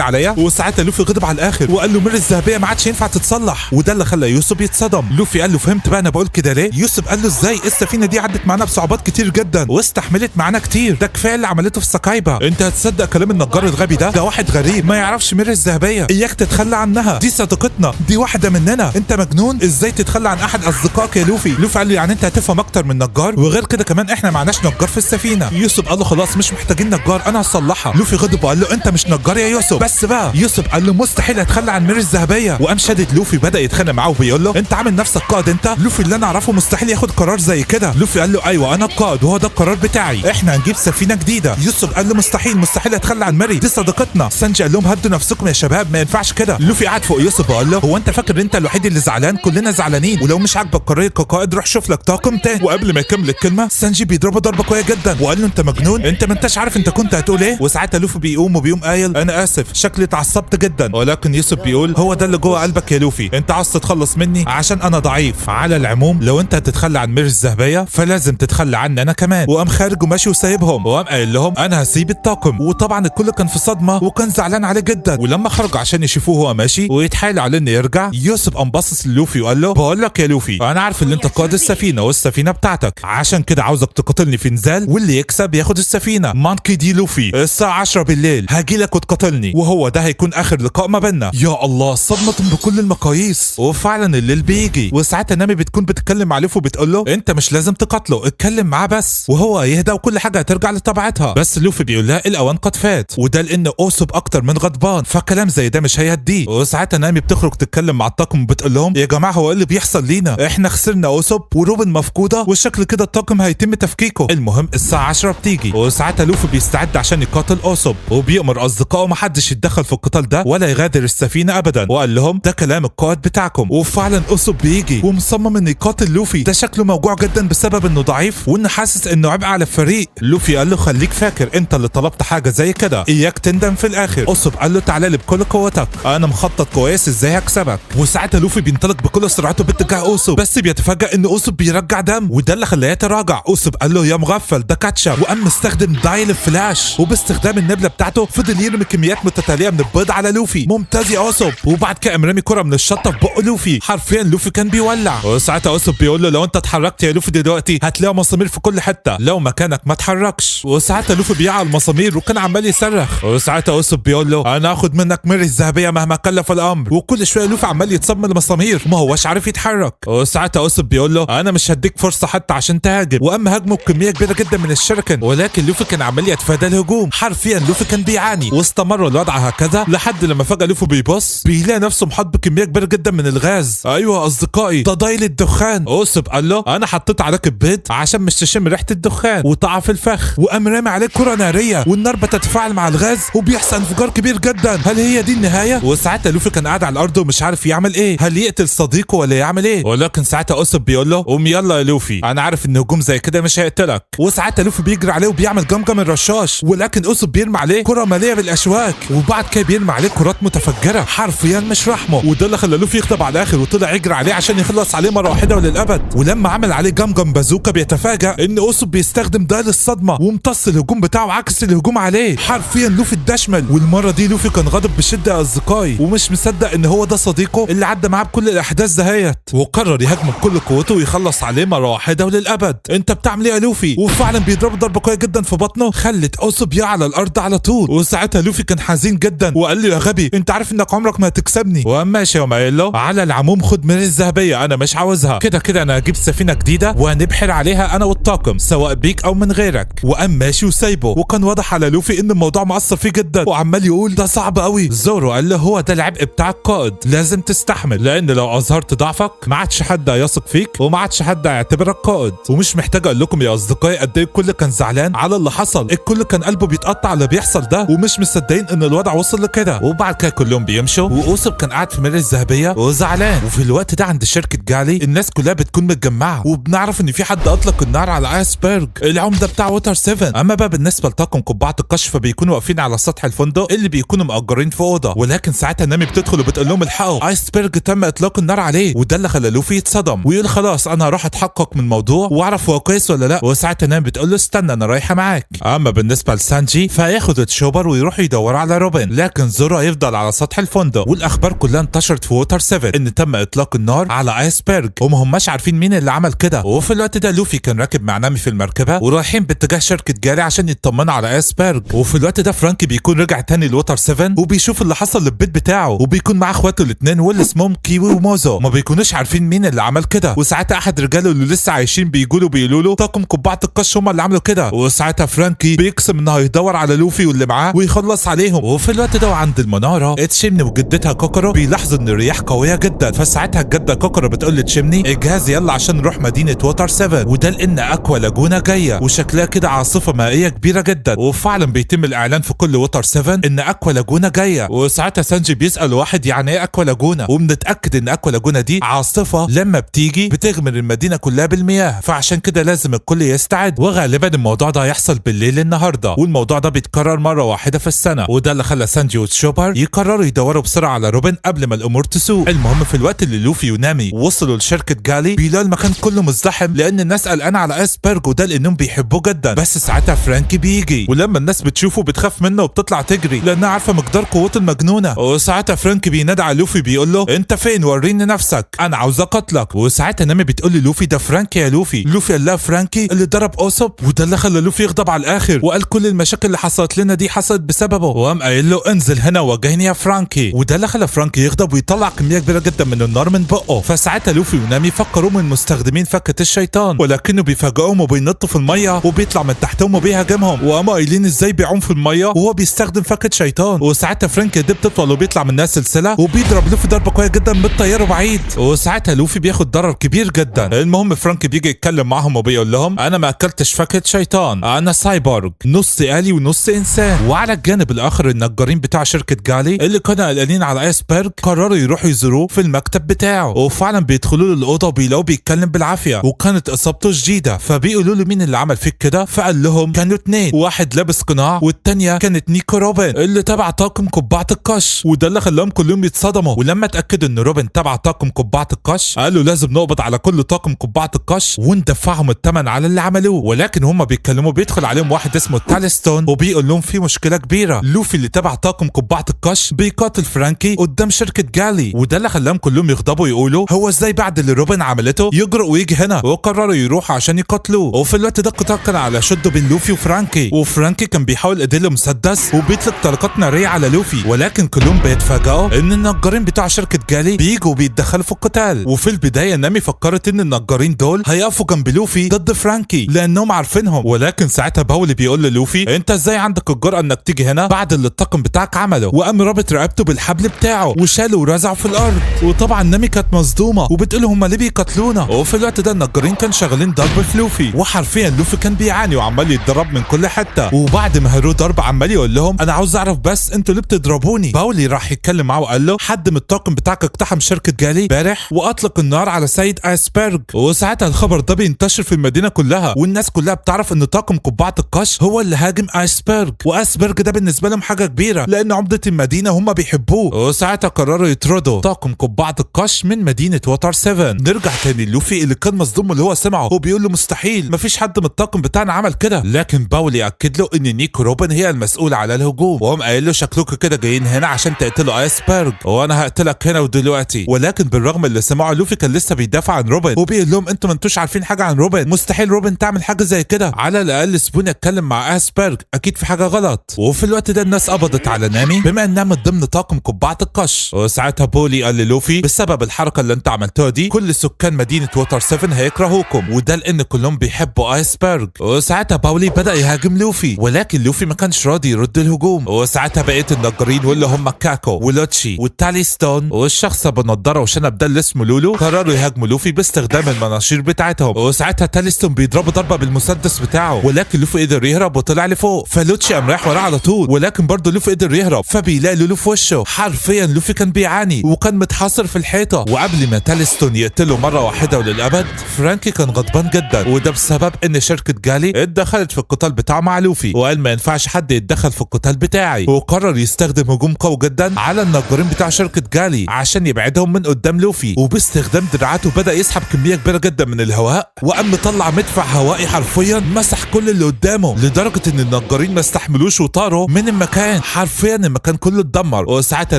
عليا؟ وساعتها لوفي غضب على الاخر وقال له ميري الذهبيه ما عادش ينفع تتصلح. وده اللي خلى يوسف يتصدم. لوفي قال له فهمت بقى انا بقول كده ليه؟ يوسف قال له ازاي؟ السفينه دي عدت معانا بصعوبات كتير جدا واستحملت معانا كتير، ده كفايه اللي عملته في ساكايبا. انت هتصدق كلام النجار الغبي ده واحد غريب ما يعرفش ميري الذهبيه، اياك تتخلى عنها، دي صديقتنا، دي واحده مننا، انت مجنون؟ ازاي تتخلى عن احد اصدقائك يا لوفي؟ لوفي قال له يعني انت هتفهم اكتر من نجار، وغير كده كمان احنا معناش نجار في السفينه. يوسف قال له خلاص مش محتاجين نجار انا هصلحها. لوفي غضب وقال له انت مش نجار يا يوسف. بس بقى يوسف قال له مستحيل اتخلى عن ميري الذهبيه، وقام شادد لوفي بدا يتخانق معاه وبيقول له انت عامل نفسك قائد انت؟ لوفي اللي انا اعرفه مستحيل ياخد قرار زي كده. لوفي قال له ايوه انا القائد وهو ده القرار بتاعي، احنا هنجيب سفينه جديده. يوسف قال له مستحيل اتخلى عن ميري، دي صديقتنا. سانجي قال لهم هدوا نفسكم يا شباب ما ينفعش كده. لوفي قعد فوق يوسف وقال له هو انت فاكر انت الوحيد اللي زعلان؟ كلنا زعلانين، ولو مش عاجبك قراري كقائد روح شوف لك طاقم تاني. وقبل ما يكمل الكلمه سانجي بيضربه ضربه قويه جدا وقال له انت مجنون، انت ما انتش عارف انت كنت هتقول ايه؟ وساعتها لوفي بيقوم قايل انا اسف شكلي اتعصبت جدا. ولكن يوسف بيقول هو ده اللي جوه قلبك يا لوفي، انت عاوز تتخلص مني عشان انا ضعيف. على العموم لو انت هتتخلى عن ميري الذهبيه فلازم تتخلى عني انا كمان. وقام خارج وماشي وسايبهم، وقام قايل لهم انا هسيب الطاقم. وطبعا الكل كان في صدمه وكان زعلان عليه جدا. ولما خرج عشان يشوفوه وهو ماشي ويتحايل عليه انه يرجع، يوسف قام باصص للوفي وقال له بقول لك يا لوفي انا عارف ان انت قائد السفينه والسفينه بتاعتك، عشان كده عاوزك تقاتلني في نزال واللي يكسب ياخد السفينه. مانكي دي لوفي الساعه 10 بالليل هاجي لك وتقاتلني، وهو ده هيكون اخر لقاء ما بيننا. يا الله صدمه بكل المقاييس. وفعلا الليل بيجي وساعتها نامي بتكون بتتكلم مع لوفي وبتقول له انت مش لازم تقاتله، اتكلم معاه بس وهو يهدى وكل حاجه هترجع لطبيعتها. بس لوفي بيقول لها الاوان قد فات، وده لان اوسوب اكتر من غضبان فكلام زي ده مش هيهديه. وساعتها نامي بتخرج تتكلم مع الطاقم وبتقول لهم يا جماعه هو ايه اللي بيحصل لينا؟ احنا خسرنا اوسوب وروبن مفقوده والشكل كده الطاقم هيتم تفكيكه. المهم الساعه 10 بتيجي وساعتها لوفي بيستعد عشان يقاتل اوسوب، وبيأمر اصدقائه محدش يتدخل في القتال ده ولا يغادر السفينه ابدا، وقال لهم ده كلام القائد بتاعكم. وفعلا اوسوب بيجي ومصمم انه يقاتل لوفي، ده شكله موجوع جدا بسبب انه ضعيف وانه حاسس انه عبء على الفريق. لوفي قال له خليك فاكر انت اللي طلبت حاجه زي كده، اياك تندم في الاخر. اوسوب قال له تعالى لي بكل قوتك انا مخطط كويس ازاي هكسبك. وساعتها لوفي بينطلق بكل سرعته باتجاه اوسوب، بس بيتفاجئ ان اوسوب بيرجع دم وده اللي خلاه يتراجع. اوسوب قال له يا مغفل ده كاتشب، وقام مستخدم دايل فلاش وباستخدام النبله بتاعته فضل يرمي كميات متتاليه من البيض على لوفي. ممتاز يا اوسوب. وبعد كده قام رامي كره من الشطه في بق لوفي، حرفيا لوفي كان بيولع. وساعتها اوسوب بيقول له لو انت اتحركت يا لوفي دلوقتي هتلاقي مسامير في كل حته، لو مكانك ما اتحركش. وساعتها لوفي بيقع على المسامير وكان عمال يصرخ. وساعتها اوسوب بيقول له انا هاخد منك ميري الذهبيه مهما كلف الامر. وكل شويه لوفي عمال يتصاب من المسامير وما هوش عارف يتحرك. وساعتها اوسوب بيقول له انا مش هديك فرصه حتى عشان تهاجم، وقام هاجمه بكميه كبيره جدا من الشركن، ولكن لوفي كان عمال يتفادى الهجوم. حرفيا لوفي كان بيعاني واستمر الوضع هكذا لحد لما فجاه لوفي بيبص بيلاقي نفسه محاط بكميه كبيره جدا من الغاز. ايوه اصدقائي ده ضايل الدخان. اوسوب قال له انا حطيت عليك البيض عشان مش تشم ريحه الدخان وطعم في الفخ، وقام رامي عليك كره ناريه والنار بتتفاعل مع الغاز وبيحصل انفجار كبير جدا. هل هي دي النهايه؟ وساعتها لوفي كان قاعد على الارض ومش عارف يعمل ايه، هل يقتل صديقه ولا يعمل ايه؟ ولكن ساعتها اوسوب بيقول له قوم يلا يا لوفي انا عارف ان هجوم زي كده مش هيقتلك. وساعتها لوفي بيجري عليه وبيعمل جمجم الرشاش، ولكن اوسوب بيرمي عليه كره ماليه بالاشواك وبعد كده بيرمي عليه كرات متفجره حرفيا مش رحمه. وده اللي خلى لوفي يغضب على الاخر وطلع يجري عليه عشان يخلص عليه مره واحده وللابد. ولما عمل عليه جمجم بازوكا بيتفاجئ ان اوسوب بيستخدم دايل الصدمه وامتص الهجوم بتاعه عكس الهجوم عليه. حرفيا لوفي اتدشمل، والمره دي لوفي كان غاضب بشده يا اصدقائي ومش مصدق ان هو ده صديقه اللي عدى معاه بكل الاحداث دهيت، وقرر يهاجمه بكل قوته ويخلص عليه مره واحده وللابد. انت بتعمل ايه يا لوفي؟ وفعلا وفعلا بيضربه ضربه قويه جدا في بطنه خلت اوسوب يقع على الارض على طول. وساعتها لوفي كان حزين جدا وقال له يا غبي انت عارف انك عمرك ما هتكسبني. وقام ماشي وقام قايل له على العموم خد من الذهبيه انا مش عاوزها، كده كده انا هجيب سفينه جديده وهنبحر عليها انا والطاقم سواء بيك او من غيرك. وقام ماشي وسايبه. وكان واضح على لوفي ان الموضوع مأثر فيه جدا وعمال يقول ده صعب قوي. زورو قال له هو ده العبء بتاع القائد، لازم تستحمل لان لو اظهرت ضعفك ما عادش حد هيثق فيك وما عادش حد هيعتبرك قائد. ومش محتاج اقول لكم يا اصدقائي قد ايه الكل كان زعلان على اللي حصل، الكل كان قلبه بيتقطع على اللي بيحصل ده ومش مصدقين ان الوضع وصل لكده. وبعد كده كلهم بيمشوا واوسوب كان قاعد في ميري الذهبيه وزعلان. وفي الوقت ده عند شركه جالي الناس كلها بتكون متجمعه وبنعرف ان في حد اطلق النار على ايسبرج العمده بتاع ووتر 7. اما بقى بالنسبه لطاقم قبعه القش فبيكونوا واقفين على سطح الفندق اللي بيكونوا مأجرين في اوضه، ولكن ساعتها نامي بتدخل وبتقول لهم الحقوا ايسبرج تم اطلاق النار عليه. وده اللي خلى لوفي يتصدم ويقول خلاص انا هروح اتحقق من الموضوع واعرف هو كويس ولا لا. وساعتها نامي بتقول له استنى انا رايحه معاك. اما بالنسبه لسانجي فهياخد تشوبر ويروح يدور على روبن، لكن زورو هيفضل على سطح الفندق. والاخبار كلها انتشرت في ووتر 7 ان تم اطلاق النار على ايسبرج وما هماش عارفين مين اللي عمل كده. وفي الوقت ده لوفي كان راكب مع نامي في المركبه ورايحين باتجاه شركه جاري عشان يطمنوا على ايسبرج. وفي الوقت ده فرانكي بيكون رجع تاني لوتر 7 وبيشوف اللي حصل للبيت بتاعه وبيكون معاه اخواته الاثنين واللي اسمهم كيوي وموزو، ما بيكونوش عارفين مين اللي عمل كده. وساعتها احد رجاله اللي لسه عايشين بيقولوا له طاقم قبعه القش هم اللي عملوا كده. وساعتها فرانكي بيقسم انه هيدور على لوفي واللي معاه ويخلص عليهم. وفي الوقت ده وعند المناره تشيمني وجدتها كوكورو بيلاحظوا ان الرياح قويه جدا، فساعتها الجده كوكورو بتقول لتشيمني اجهز يلا عشان نروح مدينه ووتر 7 وده لان اكوا لاجونا جايه وشكلها كده عاصفه مائيه كبيره جدا. وفعلا بيتم الاعلان في كل ووتر 7 ان اكوا لاجونا جايه. وساعتها سانجي بيسال واحد يعني ايه اكوا لاجونا، وبنتاكد ان اكوا لاجونا دي عاصفه لما بتيجي بتغمر المدينه كلها بالمياه، فعشان كده لازم الكل يستعد. وغالبا الموضوع ده هيحصل بالليل النهارده والموضوع ده بيتكرر مره واحده في السنه، وده اللي خلى سانجي وتشوبر يقرروا يدوروا بسرعه على روبن قبل ما الامور تسوء. المهم في الوقت اللي لوفي ونامي وصلوا لشركه جالي بيلاقوا المكان كله مزدحم لان الناس قلقانه على ايسبرج وده لانهم بيحبوه جدا. بس ساعتها فرانكي بيجي ولما الناس بتشوفه بتخاف منه وبتطلع تجري لانها عارفه مقدار قوته المجنونه. وساعتها فرانكي بينادى على لوفي بيقول له انت فين وريني نفسك انا عاوز اقتلك. وساعتها نامي بتقول لوفي ده فرانكي يا لوفي. لوفي قال لها فرانكي اللي ضرب اوسوب، وده اللي خلى لوفي يغضب على الاخر وقال كل المشاكل اللي حصلت لنا دي حصلت بسببه. وقام قايل له انزل هنا واجهني يا فرانكي، وده اللي خلى فرانكي يغضب ويطلع كميه كبيره جدا من النار من بقه. فساعتها لوفي ونامي فكروا من مستخدمين فكه الشيطان ولكنه بيفاجئهم وبينطوا في الميه وبيطلع من تحتهم وبيهاجمهم، وقاموا قايلين ازاي بيعوم في الميه وهو بيستخدم فكه شيطان. وساعتها فرانكي دي بتطول وبيطلع منها سلسله وبيضرب لوفي ضربه قويه جدا بالطياره بعيد، وساعتها لوفي بياخد ضرر كبير جدا. المهم فرانكي بيجي يتكلم معاهم وبيقول لهم انا ما اكلتش فكه شيطان، انا سايبورغ نص آلي ونص انسان. وعلى الجانب الاخر النجارين بتاع شركه جالي اللي كانوا قلقانين على ايسبرج قرروا يروحوا يزوروه في المكتب بتاعه، وفعلا بيدخلوا له الاوضه وبيلاقوه بيتكلم بالعافيه وكانت اصابته شديده. فبيقولوا له مين اللي عمل فيك كده، فقال لهم كانوا اتنين، واحد لابس قناع والتانيه كانت نيكو روبن اللي تبع طاقم قبعه القش، وده اللي خلاهم كلهم يتصدموا. ولما اتاكدوا ان روبن تبع طاقم قبعه القش قالوا لازم نقبض على كل طاقم قبعه القش وندفعهم الثمن على اللي عملوه. ولكن هم بيتكلموا بيدخل عليهم واحد اسمه تاليستون وبيقول لهم في مشكله كبيره، لوفي اللي تبع طاقم قبعه القش بيقاتل فرانكي قدام شركه جالي، وده اللي خلاهم كلهم يغضبوا يقولوا هو ازاي بعد اللي روبن عملته يجرؤ ويجي هنا، وقرروا يروحوا عشان يقاتلوه. وفي الوقت ده القطار كان على شده بين لوفي وفرانكي، وفرانكي كان بيحاول يديله مسدس وبيطلق طلقات ناريه على لوفي، ولكن كلهم بيتفاجئوا ان النجارين بتاع شركه جالي بييجوا وبيتدخلوا في القتال. وفي البدايه نامي فكرت ان النجارين دول هيقفوا جنب لوفي ضد فرانكي لانهم عارفينهم، ولكن ساعتها باولي بيقول للوفي انت ازاي عندك الجرأه انك تيجي هنا بعد اللي الطاقم بتاعك عمله، وقام رابط رقبته بالحبل بتاعه وشاله ورزعه في الارض. وطبعا نامي كانت مصدومه وبتقول هم ليه بيقتلونا. وفي الوقت ده النجارين كانوا شغالين ضرب في لوفي، وحرفيا لوفي كان بيعاني وعمال يتضرب من كل حته، وبعد ما هروه ضرب عمال يقول لهم انا عاوز اعرف بس انتوا ليه بتضربوني. باولي راح يتكلم معاه وقال له حد من الطاقم بتاعك اقتحم شركه جالي امبارح واطلق النار على سيد ايسبرج، وساعتها الخبر ده بينتشر في المدينه كلها والناس كلها بتعرف ان طاقم قبعه القش هو اللي هاجم ايسبرج، وايسبرج ده بالنسبه لهم حاجه كبيره لان عمده المدينه هم بيحبوه. وساعتها قرروا يطردوا طاقم قبعه القش من مدينه ووتر 7. نرجع تاني لوفي اللي كان مصدوم اللي هو سمعه وبيقول له مستحيل مفيش حد من الطاقم بتاعنا عمل كده، لكن باولي اكد له ان نيكو روبن هي المسؤوله على الهجوم، وقام قايل له شكلكم كده جايين هنا عشان تقتلوا ايسبرج وانا هقتلك هنا ودلوقتي. ولكن بالرغم اللي سمعه لوفي كان لسه بيدافع عن روبن وبيقول لهم انتوا ما انتوش عارفين حاجه عن روبن، مستحيل روبن تعمل حاجه زي كده؟ على الاقل سيبوني اتكلم مع ايسبرج، اكيد في حاجه غلط. وفي الوقت ده الناس قبضت على نامي بما انها من ضمن طاقم قبعه القش. وساعتها بولي قال للوفي بسبب الحركه اللي انت عملتوها دي كل سكان مدينه ووتر 7 هيكرهوكم، وده لان كلهم بيحبوا ايسبرج. وساعتها باولي بدا يهاجم لوفي، ولكن لوفي ما كانش راضي يرد الهجوم. وساعتها بقيه النجارين واللي هم كاكو ولوتشي والتالي ستون والشخص ابو نضاره وشنب ده اللي اسمه لولو قرروا يهاجموا لوفي باستخدام المناشير بتاعتهم. وساعتها تالي ستون بيضربوا ضربه بالمسدس بتاعه، ولكن لوفي قدر يهرب وطلع لفوق، فلوتشي قام رايح وراه على طول، ولكن برضه لوفي قدر يهرب، فبيلاقي لولو في وشه. حرفيا لوفي كان بيعاني وكان متحاصر في الحيطه. وقبل ما تالي ستون يقتله مره واحده وللابد، فرانكي كان غضبان جدا، وده بسبب ان شركه جالي اتدخلت في القتال بتاعه مع لوفي، وقال ما ينفعش حد يتدخل في القتال بتاعي، وقرر يستخدم هجوم قوي جدا على النجارين بتاع شركه جالي عشان يبعدهم من قدام لوفي. وباستخدام دراعاته بدا يسحب كميه كبيره جدا من الهواء، وقام مطلع مدفع هوائي حرفيا مسح كل اللي قدامه، لدرجه ان النجارين ما استحملوش وطاروا من المكان. حرفيا المكان كله اتدمر. وساعتها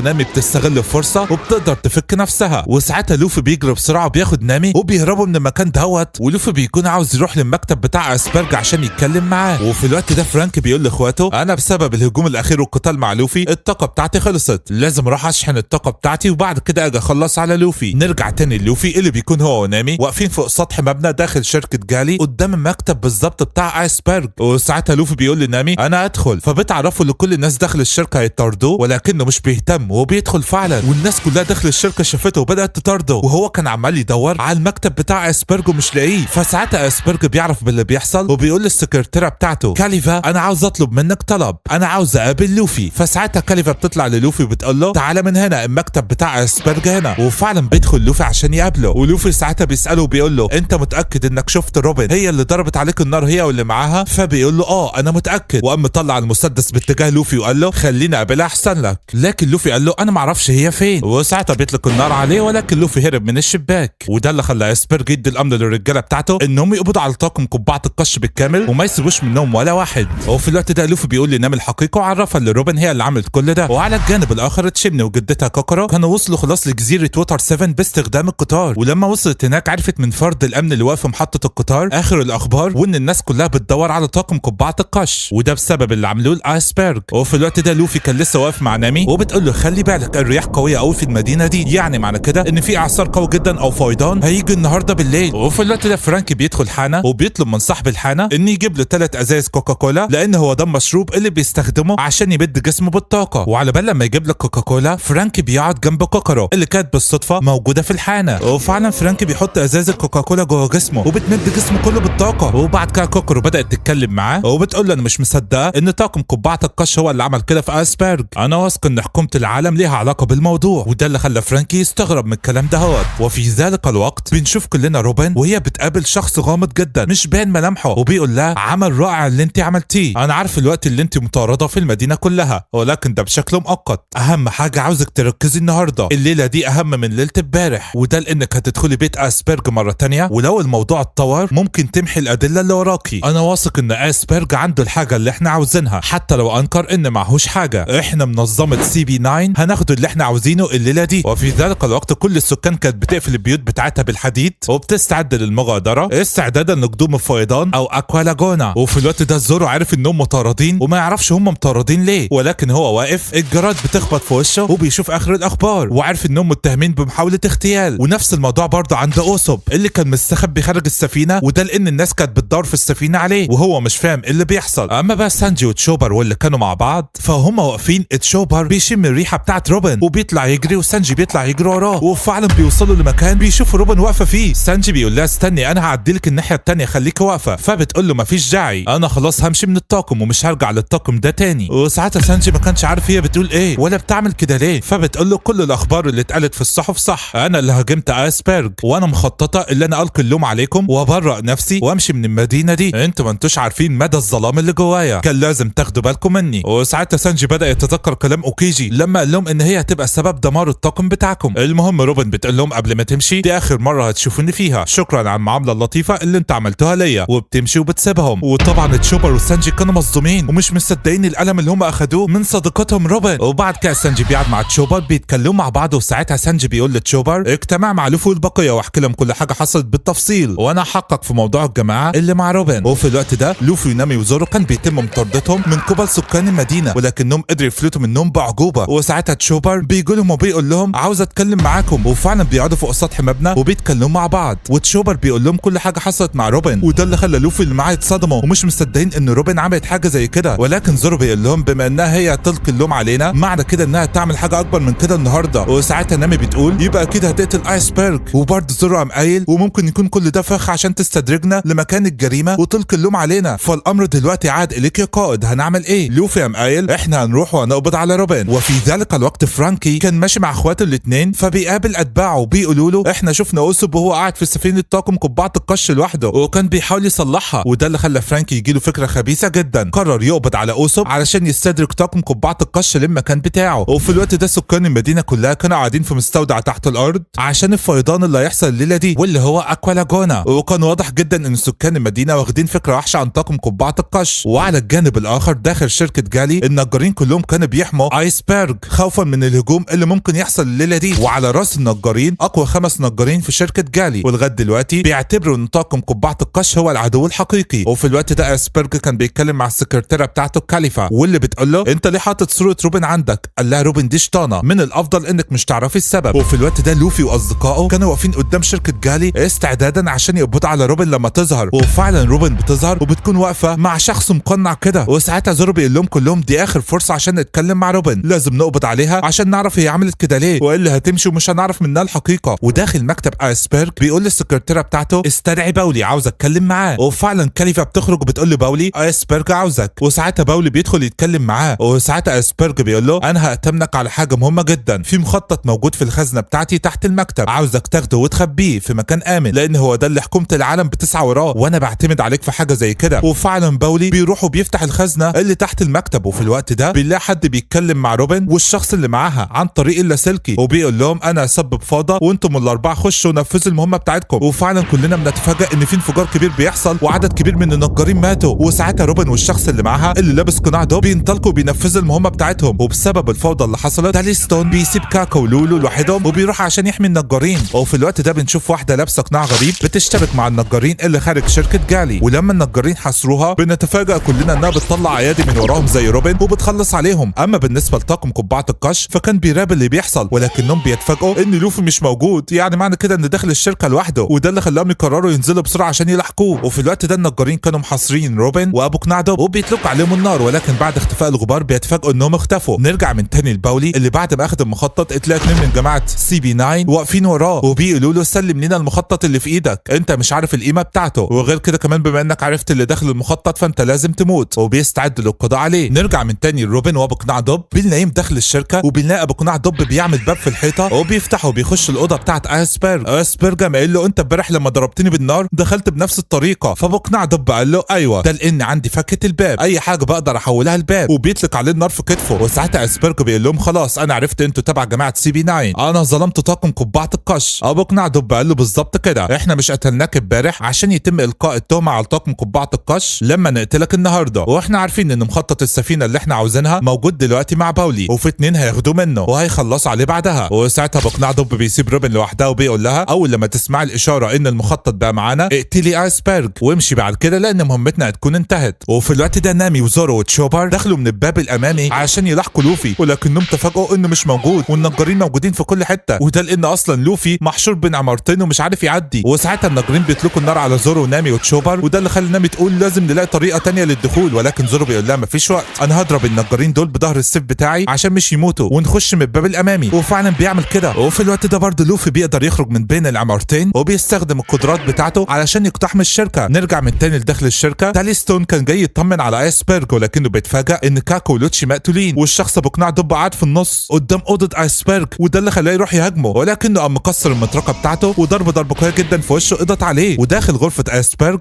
نامي بتستغل الفرصه وبتقدر تفك نفسها، وساعتها لوفي بيجري بسرعه وبياخد نامي وبيهربوا من المكان دوت. ولوفي بيكون عاوز يروح للمكتب بتاع ايسبرج عشان يتكلم معاه. وفي الوقت ده فرانك بيقول لاخواته انا بسبب الهجوم الاخير والقتال مع لوفي الطاقه بتاعتي خلصت، لازم اروح اشحن الطاقه بتاعتي وبعد كده اجي اخلص على لوفي. نرجع تاني لوفي اللي بيكون هو ونامي واقفين فوق سطح مبنى داخل شركه جالي قدام المكتب بالظبط بتاع ايسبرج. وساعتها لوفي بيقول لنامي انا ادخل، فبتعرفوا ان كل الناس داخل الشركه هيطاردوه، ولكنه مش بيهتم وبيدخل فعلا، والناس كلها داخل الشركه شافته وبدات تطارده، وهو كان عمال يدور على المكتب بتاع ايسبرج ومش لاقيه. فساعتها ايسبرج بيعرف باللي بيحصل وبيقول للسكرتيره بتاعته كاليفا انا عاوز اطلب منك طلب، انا عاوز اقابل لوفي. فساعتها كاليفا بتطلع للوفي وبتقول له تعالى من هنا، المكتب بتاع ايسبرج هنا. وفعلا بيدخل لوفي عشان يقابله، ولوفي ساعتها بيساله وبيقول له انت متاكد انك شفت روبن هي اللي ضربت عليك النار هي واللي معاها؟ فبيقول له انا متاكد، وقام مطلع المسدس باتجاه لوفي وقال له خليني اقابلها احسن لك. لكن لوفي قال له انا ما اعرفش هي فين، وساعتها بيطلق النار عليه، ولكن لوفي هرب من الشباك. وده اللي خلى ايسبرج يدي الامر للرجاله بتاعته انهم يقبضوا على طاقم قبعه القش بالكامل وما يسيبوش منهم ولا واحد. وفي الوقت ده لوفي بيقول لنام الحقيقه وعرفها ان روبن هي اللي عملت كل ده. وعلى الجانب الاخر تشيمني وجدتها كوكورو كانوا وصلوا خلاص لجزيره ووتر 7 باستخدام القطار، ولما وصلت هناك عرفت من فرد الامن اللي واقف في محطه القطار اخر الاخبار وان الناس كلها بتدور على طاقم قبعه القش، وده بسبب اللي عملوه لايسبرج. وفي الوقت ده لوفي كان لسه واقف مع نامي وبتقول له خلي بالك الرياح قويه قوي في المدينه دي، يعني معنى كده ان في اعصار قوي جدا او فيضان هيجي النهارده بالليل. وفي الوقت ده فرانكي بيدخل حانه وبيطلب من صاحب الحانه ان يجيب له 3 ازايز كوكاكولا، لان هو ده المشروب اللي بيستخدمه عشان يمد جسمه بالطاقه. وعلى بال لما يجيب له كوكاكولا فرانكي بيقعد جنب كوكورو اللي كانت بالصدفه موجوده في الحانه، وفعلا فرانكي بيحط ازاز الكوكاكولا جوه جسمه وبتمد جسمه كله بالطاقه. وبعد كده كوكورو بدات تتكلم معاه وبتقول له انا مش مصدقه ان طاقم قبعه القش هو اللي عمل كده في ايسبرج، انا واثق ان حكومه العالم ليها علاقه بالموضوع. وده اللي خلى فرانكي يستغرب من الكلام دهوت. وفي ذلك الوقت بنشوف كلنا روبن وهي بتقابل شخص غامض جدا مش باين ملامحه، وبيقول لها عمل رائع اللي انت عملتيه، انا عارف الوقت اللي انت مطارده في المدينه كلها ولكن ده بشكل مؤقت، اهم حاجه عاوزك تركزي النهارده، الليله دي اهم من ليله امبارح، وده لانك هتدخلي بيت ايسبرج مره تانية، ولو الموضوع اتطور ممكن تمحي الادله اللي وراكي. انا واثق ان ايسبرج عنده الحاجه اللي احنا عاوزينها حتى لو انكر ان معهوش حاجه، احنا منظمه CP9 هناخد اللي احنا عاوزينه الليله دي. وفي ذلك الوقت كل السكان كانت بتقفل البيوت بتاعتها بالحديد وبتستعد للمغادره استعدادا لقدوم الفيضان او اكوالاجونا. وفي الوقت ده زورو عارف انهم مطاردين وما يعرفش هم مطاردين ليه، ولكن هو واقف الجراد بتخبط في وشه وبيشوف اخر الاخبار وعارف انهم متهمين بمحاوله اغتيال. ونفس الموضوع برضه عند اوسوب اللي كان مستخبي خارج السفينه، وده لان الناس كانت بتدور في السفينه عليه وهو مش فاهم ايه اللي بيحصل. اما بقى سانجي وتشوبر واللي كانوا مع بعض فهم واقفين، تشوبر بيشم الريحه بتاعت روبن وبيطلع يجري وسانجي بيطلع يجري وراه، وفعلا بيوصلوا لمكان بيشوفوا روبن واقفه فيه. سانجي بيقول لها استني انا هعديلك الناحيه الثانيه خليكي واقفه، فبتقول له مفيش داعي انا خلاص همشي من الطاقم ومش هرجع للطاقم ده تاني. وساعتها سانجي ما كانش عارف هي بتقول ايه ولا بتعمل كده ليه، فبتقول له كل الاخبار اللي اتقالت في الصحف صح، انا اللي هاجمت ايسبرج وانا مخططه اللي انا القي اللوم عليكم وابرأ نفسي وامشي من المدينه دي، انتوا ما انتوش عارفين مدى الظلام اللي جوايا، كان لازم تاخدوا بالكم مني. وساعتها سانجي بدا يتذكر كلام اوكيجي لما قال لهم ان هي هتبقى سبب دمار الطاقم بتاعكم. المهم روبن بتقول لهم قبل ما تمشي دي اخر مره هتشوفوني فيها، شكرا على المعامله اللطيفه اللي انت عملتوها ليا، وبتمشي وبتسيبهم. وطبعا تشوبر وسانجي كانوا مصدومين ومش مصدقين الالم اللي هم اخدوه من صديقتهم روبن. وبعد كده سانجي بيقعد مع تشوبر بيتكلموا مع بعض، وساعتها سانجي بيقول لتشوبر اجتمع مع لوفي والبقيه واحكي لهم كل حاجه حصلت بالتفصيل، وانا هحقق في موضوع الجماعه الجماعه اللي مع روبن. وفي الوقت ده لوفي ونامي وزورو كان بيتم مطاردتهم من قبل سكان المدينه، ولكنهم قدروا يفلتوا منهم بعجوبه. وساعتها تشوبر بيجي لهم وبيقول لهم عاوز اتكلم معاكم، وفعلا بيقعدوا فوق سطح مبنى وبيتكلموا مع بعض. وتشوبر بيقول لهم كل حاجه حصلت مع روبن، وده اللي خلى لوفي اللي معاه يتصدموا ومش مصدقين ان روبن عملت حاجه زي كده. ولكن زورو بيقول لهم بما انها هي تلقي اللوم علينا معنى كده انها تعمل حاجه اكبر من كده النهارده. وساعتها نامي بتقول يبقى اكيد هتقتل ايسبرج. وبرضه زورو قام قايل وممكن يكون كل ده فخ عشان تستدرجنا لمكان الجريمه وتلقي اللوم علينا، فالامر دلوقتي عاد اليك يا قائد، هنعمل ايه؟ لوفي قام قايل احنا هنروح وهنقبض على روبن. وفي ذلك الوقت فرانكي كان ماشي مع اخواته الاثنين، فبيقابل اتباعه وبيقولوا له احنا شفنا اوسب وهو قاعد في سفينه طاقم قبعه القش لوحده وكان بيحاول يصلحها. وده اللي خلى فرانكي يجيله فكره خبيثه جدا، قرر يقبض على اوسب علشان يستدرك طاقم قبعه القش للمكان بتاعه. وفي الوقت ده سكان المدينه كلها كانوا قاعدين في مستودع تحت الارض عشان الفيضان اللي هيحصل الليله دي واللي هو اكوا لاجونا. وكان واضح جدا ان سكان المدينه واخدين فكره وحشه عن طاقم قبعه القش. وعلى الجانب الاخر داخل شركه جالي النجارين كلهم كانوا بيحموا ايسبرج خوفا من الهجوم اللي ممكن يحصل الليله دي. وعلى راس النجارين اقوى 5 نجارين في شركه جالي، ولغايه دلوقتي بيعتبروا ان طاقم قبعه القش هو العدو الحقيقي. وفي الوقت ده ايسبرج كان بيتكلم مع السكرتيره بتاعته كاليفا، واللي بتقول له انت ليه حاطط صوره روبن عندك؟ قال لها روبن دي شطانه، من الافضل انك مش تعرفي السبب. وفي الوقت ده لوفي واصدقائه كانوا واقفين قدام شركه جالي استعدادا عشان يقبضوا على روبن لما تظهر. وفعلا روبن بتظهر وبتكون واقفه مع شخص مقنع كده. وساعتها زورو بيقول لهم كلهم دي اخر فرصه عشان نتكلم مع روبن، لازم نقبض عليها عشان نعرف هي عملت كده ليه، والا هتمشي ومش هنعرف منها الحقيقه. وداخل مكتب ايسبرج بيقول للسكرتيره بتاعته استدعي باولي عاوز اتكلم معاه. وفعلا كاليفا بتخرج وبتقول لباولي ايسبرج عاوزك. وساعتها باولي بيدخل يتكلم معاه. وساعتها ايسبرج بيقول له انا هأتمنك على حاجه مهمه جدا، في مخطط موجود في الخزنه بتاعتي تحت المكتب، عاوزك تاخده وتخبيه في مكان امن، لان هو ده اللي حكومه العالم بتسعى وراه وانا بعتمد عليك في حاجه زي كده. وفعلا باولي بيروح وبيفتح الخزنه اللي تحت المكتب. وفي الوقت ده بنلاقي حد بيتكلم مع روبن والشخص اللي معاها عن طريق اللاسلكي، وبيقول لهم انا هسبب فوضى وانتم الاربعه خشوا ونفذوا المهمه بتاعتكم. وفعلا كلنا بنتفاجئ ان في انفجار كبير بيحصل وعدد كبير من النجارين ماتوا. وساعتها روبن والشخص اللي معاها اللي لابس قناع ده بينطلقوا بينفذوا المهمه بتاعتهم. وبسبب الفوضى اللي حصلت تاليستون بيسيب كاكا ولولو لوحدهم وبيروح عشان يحمي النجارين. وفي الوقت ده بنشوف واحده لابسه قناع غريب بتشتبك مع النجارين اللي خارج شركه جالي. ولما النجارين حاصروها بنتفاجئ كلنا انها بتطلع ايادي من وراهم زي روبن وبتخلص عليهم. اما بالنسبه لطاقم قبعه القش فكان بيراقب اللي بيحصل، ولكنهم بيتفاجئوا ان لوفي مش موجود، يعني معنى كده ان داخل الشركه لوحده، وده اللي خلاهم يقرروا ينزلوا بسرعه عشان يلاحقوه. وفي الوقت ده النجارين كانوا محاصرين روبن وابو قناع وبيطلقوا عليهم النار، ولكن بعد اختفاء الغبار بيتفاجئوا انهم اختفوا. نرجع من تاني لباولي اللي بعد ما اخذ المخطط اتلاقى 2 من جماعه سي بي 9 واقفين وراه وبيقولوا له سلم لنا المخطط اللي في ايدك، انت مش عارف القيمه بتاعته، وغير كده كمان بما انك عرفت اللي داخل المخطط فانت لازم تموت. وبيستعد للقضاء عليه. نرجع من تاني لروبن وابو قناع بنلاقيهم داخل الشركه وبنلاقي ابو قناع بيعمل باب في الحيطه وبيفتح وبيخش الاوضه بتاعت ايسبرج قام قايل له انت امبارح لما ضربتني بالنار دخلت بنفس الطريقه. فابو قناع قال له ايوه ده لان عندي فكه الباب، اي حاجه بقدر احولها الباب، وبيطلق عليه النار في كتفه. وساعتها ايسبرج بيقول لهم خلاص انا عرفت انتوا تبع جماعه سي بي 9، انا ظلمت طاقم قبعه القش. ابو قناع قال له بالظبط كده، احنا مش قتلناك امبارح عشان يتم القاء التهمه على طاقم قبعه القش لما نقتلك النهارده، واحنا عارفين ان مخطط السفينه اللي احنا عاوزينها موجود دلوقتي مع باولي وفي 2 هياخدوه منه وهيخلصوا عليه بعدها. وساعتها ابو قناع بيسيب روبن لوحدها وبيقول لها اول لما تسمعي الاشاره ان المخطط بقى معانا اقتلي ايسبرج وامشي بعد كده لان مهمتنا هتكون انتهت. وفي الوقت ده نامي وزورو وتشوبر دخلوا من الباب الامامي عشان يلاحقوا لوفي، ولكنهم تفاجئوا انه مش موجود والنجارين موجودين في كل حته، وده لان اصلا لوفي محشور بين عمارتين ومش عارف يعدي. وساعتها النجارين بيطلقوا النار على زورو ونامي وتشوبر، وده اللي خلى نامي تقول لازم نلاقي طريقه تانية للدخول، ولكن زورو بيقول لها مفيش وقت، انا هضرب النجارين دول بظهر السيف بتاعي عشان مش يموتوا ونخش من الباب الامامي. وفعلا بيعمل كده. وفي الوقت ده برضه لوفي بيقدر يخرج من بين العمارتين وبيستخدم القدرات بتاعته علشان يقتحم الشركه. نرجع من تاني لداخل الشركه. تاليستون كان جاي يطمن على ايسبرج ولكنه بيتفاجئ ان كاكو ولوتشي مقتولين والشخص ابو قناع قاعد في النص قدام اوضه ايسبرج، وده اللي خلاه يروح يهاجمه، ولكنه قام مكسر المطرقه بتاعته وضرب قويه جدا في وشه قضت عليه. وداخل غرفه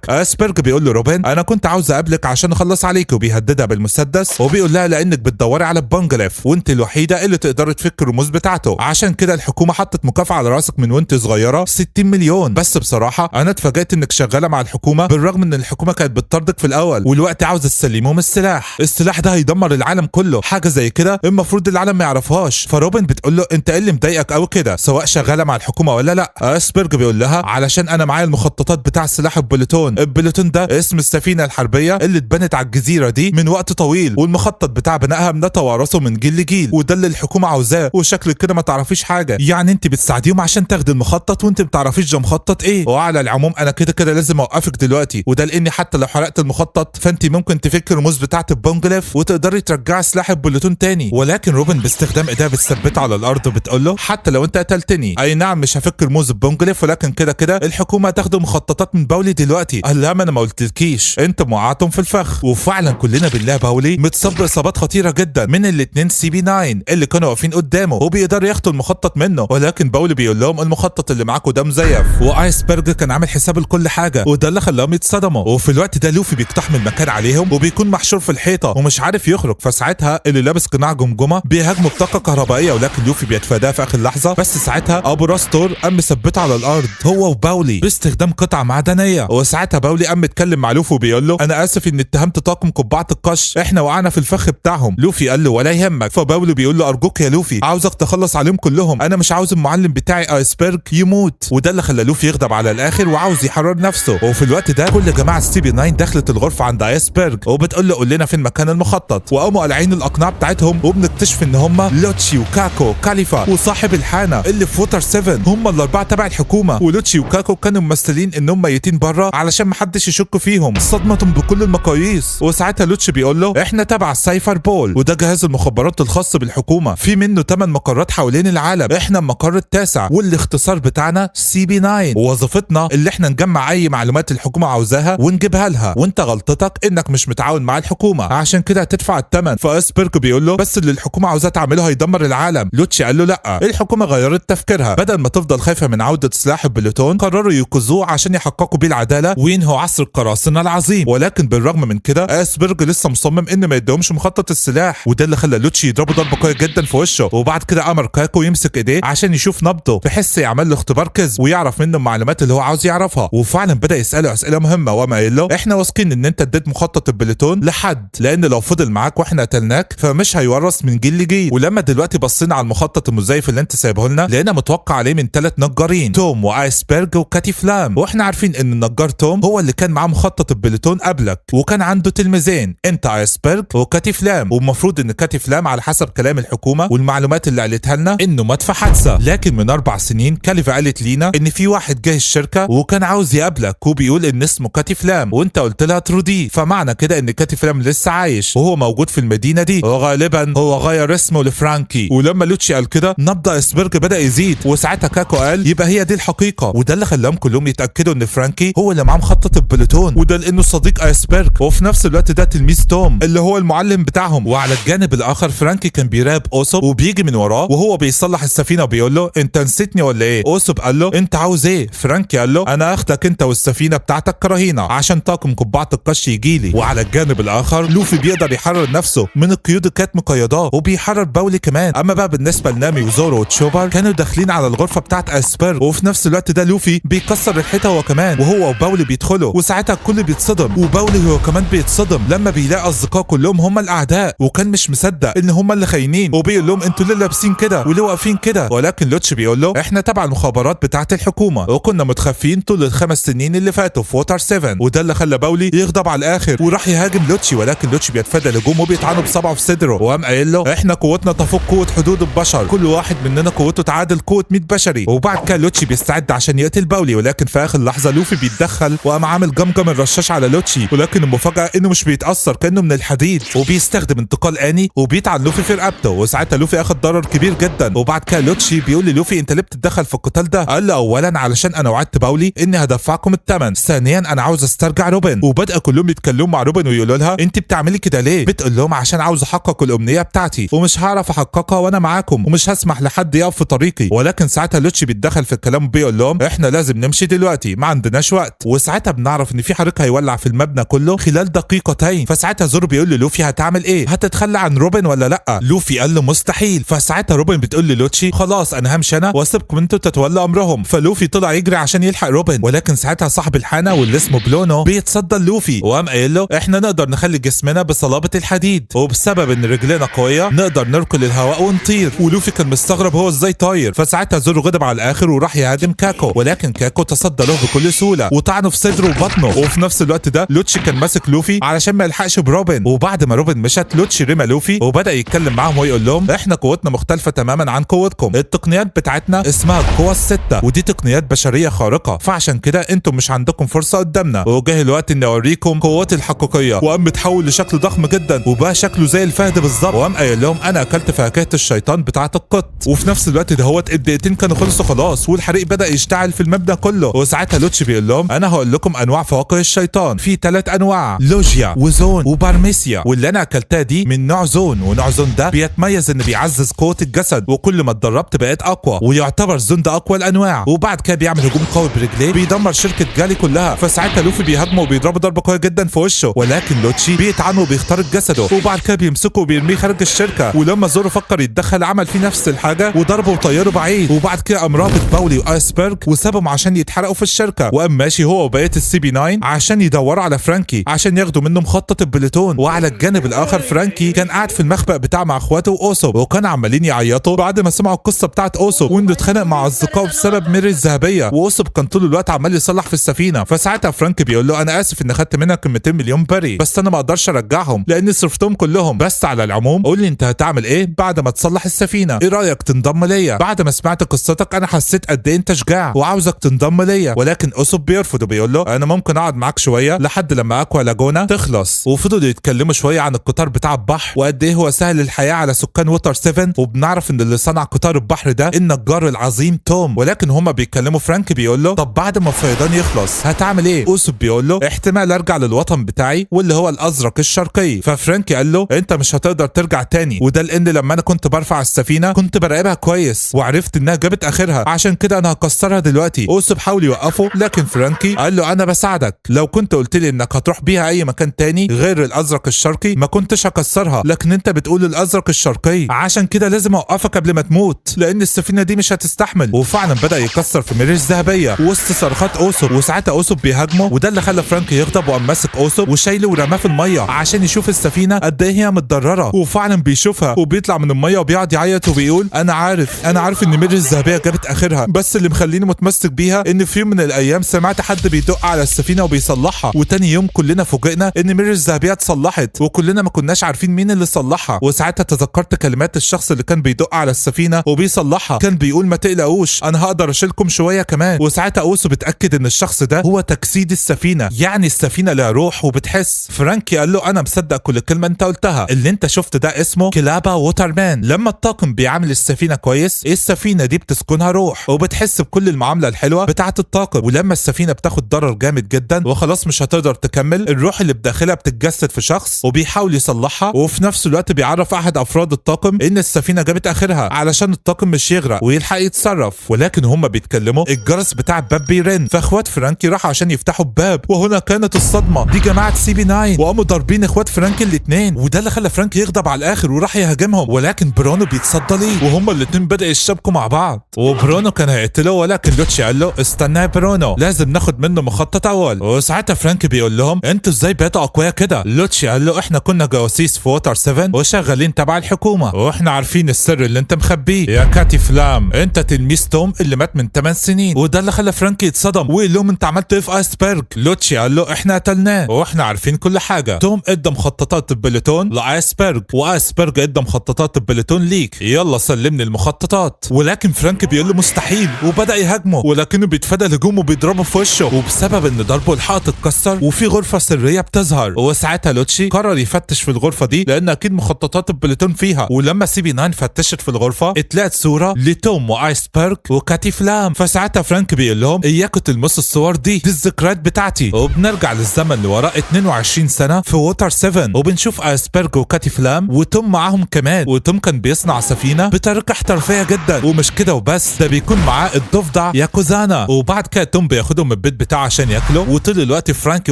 ايسبرج بيقول له روبن انا كنت عاوز اقابلك عشان اخلص عليك، وبيهددها بالمسدس وبيقول لها لانك بتدوري على بانجليف وانت الوحيده اللي تقدر تفك الرموز بتاعته، عشان كده الحكومه حطت مكافاه على راسك من وانت صغيره 60 مليون. بس بصراحه انا اتفاجئت انك شغاله مع الحكومه بالرغم ان الحكومه كانت بتطاردك في الاول، والوقت عاوزه تسلمهم السلاح ده هيدمر العالم كله، حاجه زي كده المفروض العالم ما يعرفهاش. فروبن بتقول له انت ايه اللي مضايقك قوي كده سواء شغاله مع الحكومه ولا لا؟ ايسبرج بيقول لها علشان انا معايا المخططات بتاع السلاح البوليسي البلوتون. البلوتون ده اسم السفينه الحربيه اللي اتبنت على الجزيره دي من وقت طويل، والمخطط بتاع بنائها بنتوارثه من جيل لجيل، وده اللي الحكومه عاوزاه. وشكلك كده ما تعرفيش حاجه، يعني انت بتساعديهم عشان تاخدي المخطط وانت ما تعرفيش ده مخطط ايه. وعلى العموم انا كده كده لازم اوقفك دلوقتي، وده لاني حتى لو حرقت المخطط فانت ممكن تفك الرموز بتاعه البونجليف وتقدري ترجعي سلاح البلوتون تاني. ولكن روبن باستخدام ايديها بتثبته على الارض وبتقول له حتى لو انت قتلتني، اي نعم مش هفك رموز البونجليف، ولكن كده كده الحكومه هتاخد مخططات من باولي دلوقتي. قال لها ما انا ما قلتلكيش، انت موقعتهم في الفخ. وفعلا كلنا بالله باولي متصاب باصابات خطيره جدا من الاثنين CP9 اللي كانوا واقفين قدامه وبيقدروا ياخدوا المخطط منه. ولكن باولي بيقول لهم المخطط اللي معاكم ده مزيف، وايسبرج كان عامل حساب لكل حاجه، وده اللي خلاهم يتصدموا. وفي الوقت ده لوفي بيقتحم المكان عليهم وبيكون محشور في الحيطه ومش عارف يخرج. فساعتها اللي لابس قناع جمجمه بيهاجمه بطاقه كهربائيه، ولكن لوفي بيتفاداها في اخر لحظه. بس ساعتها ابو راس تور قام مثبته على الارض هو وباولي باستخدام قطعه معدنيه. وساعتها باولي قام متكلم مع لوفي وبيقول له انا اسف ان اتهمت طاقم قبعه القش، احنا وقعنا في الفخ بتاعهم. لوفي قال له ولا يهمك. فباولي بيقول له ارجوك يا لوفي عاوزك تخلص عليهم كلهم، انا مش عاوز المعلم بتاعي ايسبرج يموت. وده اللي خلى لوفي يغضب على الاخر وعاوز يحرر نفسه. وفي الوقت ده كل جماعه CP9 دخلت الغرفه عند ايسبرج وبتقول له قول لنا فين مكان المخطط. وقاموا قالعين الاقناع بتاعتهم وبنكتشف ان هم لوتشي وكاكو كاليفا وصاحب الحانه اللي في ووتر 7 هم الاربعه تبع الحكومه. ولوتشي وكاكو كانوا ممثلين انهم ميتين بره علشان محدش يشك فيهم، صدمتهم بكل المقاييس. وساعتها لوتشي بيقول له احنا تبع السايفر بول، وده جهاز المخابرات الخاص بالحكومه، في منه 8 مقرات حوالين العالم، احنا المقر التاسع والاختصار بتاعنا CP9، ووظيفتنا اللي احنا نجمع اي معلومات الحكومه عاوزاها ونجيبها لها، وانت غلطتك انك مش متعاون مع الحكومه عشان كده هتدفع الثمن. فايسبرج بيقول له بس اللي الحكومه عاوزاه تعمله هيدمر العالم. لوتشي قال له لا، الحكومه غيرت تفكيرها، بدل ما تفضل خايفه من عوده سلاح البلوتون قرروا ينقذوه عشان يحققوا بيه العداله وينهوا عصر القراصنه العظيم. ولكن بالرغم من كده ايسبرج لسه مصمم ان ما يديهمش مخطط السلاح، وده اللي خلى لوتشي يضربه ضربه قويه جدا في وشه. وبعد كده امر كاكو يمسك ايديه عشان يشوف نبضه بحيث يعمل له اختبار كذب ويعرف منه المعلومات اللي هو عاوز يعرفها. وفعلا بدا يساله اسئله مهمه وما قال له احنا واثقين ان انت اديت مخطط البلوتون لحد، لان لو فضل معاك واحنا قتلناك فمش هيورث من جيل لجيل. ولما دلوقتي بصينا على المخطط المزيف اللي انت سايبه لنا لقينا متوقع عليه من 3 نجارين، توم وايسبرج وكاتي فلام. واحنا عارفين ان النجار توم هو اللي كان معاه مخطط البلوتون قبلك، وكان عنده تلميذين انت ايسبرج وكاتي فلام. والمفروض ان كاتي فلام على حسب كلام الحكومه والمعلومات اللي قالتها لنا انه مات في حادثه، لكن من 4 سنين كاليفا قالت لينا ان في واحد جاي الشركه وكان عاوز يقابلك وبيقول ان اسمه كاتي فلام، وانت قلت لها ترودي، فمعنى كده ان كاتي فلام لسه عايش وهو موجود في المدينه دي، وغالبا هو غير اسمه لفرانكي. ولما لوتشي قال كده نبض ايسبرج بدا يزيد، وساعتها كاكو قال يبقى هي دي الحقيقه، وده اللي خلاهم كلهم يتاكدوا ان فرانكي هو اللي معاه مخطط البلوتون، وده لانه صديق ايسبرج وفي نفس الوقت ده تلميذ توم اللي هو المعلم بتاعهم. وعلى الجانب الاخر فرانكي كان بيراقب اوسوب وبيجي من وراه وهو بيصلح السفينه وبيقول له انت نسيتني ولا ايه؟ اوسوب قال له انت عاوز ايه؟ فرانكي قال له انا اخدك انت والسفينه بتاعتك كرهينه عشان طاقم قبعه القش يجيلي. وعلى الجانب الاخر لوفي بيقدر يحرر نفسه من القيود اللي كانت مقيداه وبيحرر باولي كمان. اما بقى بالنسبه لنامي وزورو وتشوبر كانوا داخلين على الغرفه بتاعت ايسبرج، وفي نفس الوقت ده لوفي بيكسر الحيطه هو كمان، وهو وباولي بيدخلوا، وساعتها الكل بيتصدم وباولي هو كمان بيتصدم لما بيلاقي اصدقائه كلهم هم الاعداء، وكان مش مصدق ان هم اللي خاينين، وبيقول لهم انتوا ليه لابسين كده وليه واقفين كده؟ ولكن لوتش بيقول له احنا تبع المخابرات بتاعت الحكومه وكنا متخفيين طول ال5 سنين اللي فاتوا في ووتر 7، وده اللي خلى باولي يغضب على الاخر وراح يهاجم لوتشي، ولكن لوتشي بيتفادى الهجوم وبيطعنه بصبعه في صدره، وقام قايل له احنا قوتنا تفوق قوه حدود البشر، كل واحد مننا قوته تعادل قوه 100 بشري. وبعد كده لوتشي بيستعد عشان يقتل باولي، ولكن في اخر لحظه لوفي بيتدخل وقام عامل جمجم الرشاش على لوتشي، ولكن المفاجاه انه مش بيتاثر كانه من الحديد، وبيستخدم انتقال اني وبيطعن لوفي في رقبته، وساعتها لوفي اخد ضرر كبير جدا. وبعد كده لوتشي بيقول للوفي انت ليه بتتدخل في القتال ده؟ قال له اولا علشان انا وعدت باولي اني هدفعكم الثمن، ثانيا انا عاوز استرجع روبن. وبدأ كلهم يتكلموا مع روبن ويقولوا لها انت بتعملي كده ليه؟ بتقول لهم عشان عاوز احقق الامنيه بتاعتي ومش هعرف احققها وانا معاكم ومش هسمح لحد يقف في طريقي. ولكن ساعتها لوتشي بيتدخل في الكلام وبيقول لهم احنا لازم نمشي دلوقتي ما عندناش وقت. وساعتها بنعرف ان في حريق هيولع في المبنى كله خلال دقيقتين. فساعتها زورو بيقول للوفي هتعمل ايه؟ هتتخلى عن روبن ولا لا؟ لوفي قال له مستحيل. فساعتها روبن بتقول للوتشي خلاص انا همشي انا واسيبكم انتوا تتولوا امرهم. فلوفي طلع يجري عشان يلحق روبن، ولكن ساعتها صاحب الحانه واللي اسمه بلونو بيتصدى لوفي وقام قايل له احنا نقدر نخلي جسمنا بصلابه الحديد، وبسبب ان رجلنا قويه نقدر نركل الهواء ونطير. ولوفي كان مستغرب هو ازاي طاير. فساعتها زورو غضب على الاخر وراح يهاجم كاكو، ولكن كاكو تصدى له بكل سهوله وطعنه في صدره وبطنه. وفي نفس الوقت ده لوتشي كان ماسك لوفي علشان ما يلحقش بروبن. وبعد ما روبن مشت لوتشي رمى لوفي وبدا يتكلم معاهم ويقول لهم احنا قوتنا مختلفه تماما عن قوتكم، التقنيات بتاعتنا اسمها القوى السته ودي تقنيات بشريه خارقه، فعشان كده انتم مش عندكم فرصه قدامنا، وجه الوقت اني اوريكم قوتي الحقيقيه. وقام متحول لشكل ضخم جدا وبقى شكله زي الفهد بالظبط، وقام قايل لهم انا اكلت فاكهه الشيطان بتاعه القط. وفي نفس الوقت دهوت الدقيقتين كانوا خلصوا خلاص والحريق بدا يشتعل في المبنى كله. وساعتها لوتشي بيقول لهم انا هقول لكم انواع فواكه الشيطان، في 3 انواع، لوجيا وزون وبارميسيا، واللي انا اكلتها دي من نوع زون، ونوع زون ده بيتميز ان بيعزز قوه الجسد، وكل ما اتدربت بقيت اقوى، ويعتبر زون ده اقوى الانواع. وبعد كده بيعمل هجوم قوي برجليه بيدمر شركه جالي كلها. فساعتها لوفي بيهاجمه وبيضربه ضربه قويه جدا في وشه، ولكن لوتشي بيطعنه وبيخترق جسده، وبعد كده بيمسكه وبيرميه خارج الشركه. ولما زورو فكر يتدخل عمل فيه نفس الحاجه وضربه وطيره بعيد. وبعد كده قام رابط باولي وايسبرج وسابهم عشان يتحرقوا في الشركه، وقام ماشي هو وبقيه السي بي 9 عشان يدوروا على فرانكي عشان ياخدوا منه مخطط البليتون. وعلى الجانب الاخر فرانكي كان قاعد في المخبأ بتاعه مع اخواته واوسوب، وكانوا عمالين يعيطوا بعد ما سمعوا القصه بتاعت اوسوب وانه اتخانق مع اصدقائه بسبب ميري الذهبيه، واوسوب كان طول الوقت عمال يصلح في السفينه. فساعتها فرانكي بيقول له انا اسف ان اخدت منك 200 مليون بري، بس انا ما اقدرش ارجعهم لاني صرفتهم كلهم، بس على العموم قول لي انت هتعمل ايه بعد ما تصلح السفينه، ايه رايك تنضم ليا؟ بعد ما سمعت قصتك انا حسيت قد ايه انت شجاع وعاوزك تنضم ليا. ولكن اوسوب بيرفض وبيقول له انا ممكن اقعد معاك شويه لحد لما اكوا لاجونا تخلص. وفضلوا يتكلموا شويه عن القطار بتاع البحر وقد ايه هو سهل الحياه على سكان ووتر 7، وبنعرف ان اللي صنع قطار البحر ده النجار العظيم توم. ولكن هما بيتكلموا فرانك بيقول له طب بعد ما الفيضان يخلص هتعمل ايه؟ اوسوب بيقول له احتمال ارجع للوطن بتاعي واللي هو الازرق الشرقي. ففرانكي قال له انت مش هتقدر ترجع تاني، وده لان لما انا كنت برفع السفينه كنت براقبها كويس وعرفت انها جابت اخرها، عشان كده انا هكسرها دلوقتي. اوسوب حاول يوقفه لكن فرانكي قال له انا بساعدك، لو كنت قلت لي انك هتروح بيها اي مكان تاني غير الازرق الشرقي ما كنتش هكسرها، لكن انت بتقول الازرق الشرقي عشان كده لازم اوقفك قبل ما تموت لان السفينه دي مش هتستحمل. وفعلا بدا يكسر في ميري الذهبيه وسط صرخات اوسوب، وساعتها اوسوب بيهاجمه وده اللي خلى فرانكي يغضب وقام ماسك اوسوب وشايله ورماه في الميه عشان يشوف السفينه قد ايه هي متضرره. وفعلا بيشوفها وبيطلع من الميه وبيقعد يعيط وبيقول انا عارف ان ميري الذهبيه جابت اخرها، بس اللي مخليني متمسك بيها ان في يوم من الايام سمعت حد بيدق على السفينه وبيصلحها، وتاني يوم كلنا فوجئنا ان ميري الذهبيه اتصلحت وكلنا ما كناش عارفين مين اللي صلحها. وساعتها تذكرت كلمات الشخص اللي كان بيدق على السفينه وبيصلحها، كان بيقول ما تقلقوش انا هقدر اشيلكم شويه كمان. وساعتها اوسو بتاكد ان الشخص ده هو تجسيد السفينه، يعني السفينه لها روح وبتحس. فرانكي قال له انا مصدق كل كلمه انت قلتها، اللي انت شفت ده اسمه كلابا ووترمان. لما الطاقم بيعامل السفينه كويس السفينه دي بتسكنها روح وبتحس بكل المعامله الحلوه بتاعه الطاقم، ولما السفينه بتاخد ضرر جامد جدا وخلاص مش هتقدر تكمل الروح اللي بداخلها بتتجسد في شخص وبيحاول يصلحها، وفي نفس الوقت بيعرف احد افراد الطاقم ان السفينه جابت اخرها علشان الطاقم مش يغرق ويلحق يتصرف. ولكن هما بيتكلموا الجرس بتاع الباب بيرن، فاخوات فرانكي راحوا عشان يفتحوا الباب، وهنا كانت الصدمه، دي جماعه سي بي 9 وقاموا ضاربين اخوات فرانكي الاثنين، وده اللي خلى فرانكي يغضب على الاخر وراح يهاجمهم. ولكن برونو بيتصدى ليه وهما الاثنين بدأوا يشبكوا مع بعض، وبرونو كان هيقتله ولكن لوتشي قال له استنى يا برونو لازم ناخد منه مخطط اول. وساعتها فرانكي بيقول لهم انتوا ازاي بقيتوا اقوياء كده؟ لوتشي قال له احنا كنا جواسيس في ووتر 7 وشغالين تبع الحكومه واحنا عارفين السر اللي انت مخبيه يا كاتي فلام، انت تلميذ توم اللي مات من 8 سنين. وده اللي خلى فرانكي يتصدم ويقول لهم انت عملت ايه في ايسبرج؟ لوتشي قال له احنا قتلناه واحنا عارفين كل حاجه، توم ادى مخططات البليتون لايسبرج وايسبرج ادى مخططات البليتون ليك، يلا سلمني المخططات. ولكن فرانكي بيقول له مستحيل وبدا يهاجمه، ولكنه بيتفادى الهجوم وبيضربه في وشه، وبسبب ان ضربه الحائط اتكسر وفي غرفه سريه بتظهر. وساعتها لوتشي قرر يفتش في الغرفه دي لان اكيد مخططات البليتون فيها. ولما سي بي 9 فتشت في الغرفه اتلقت صوره لتوم وايسبرج وكاتي فلام، فساعتها فرانك بيقول لهم اياكم تلمسوا الصور دي الذكريات بتاعتي. وبنرجع للزمن لوراء 22 سنه في ووتر 7 وبنشوف ايسبرج وكاتي فلام وتوم معاهم كمان، وتوم كان بيصنع سفينه بطريقه احترافيه جدا، ومش كده وبس ده بيكون معاه الضفدع ياكوزانا. وبعد كده توم بياخدهم من البيت بتاعه عشان ياكلوا، وطول الوقت فرانكي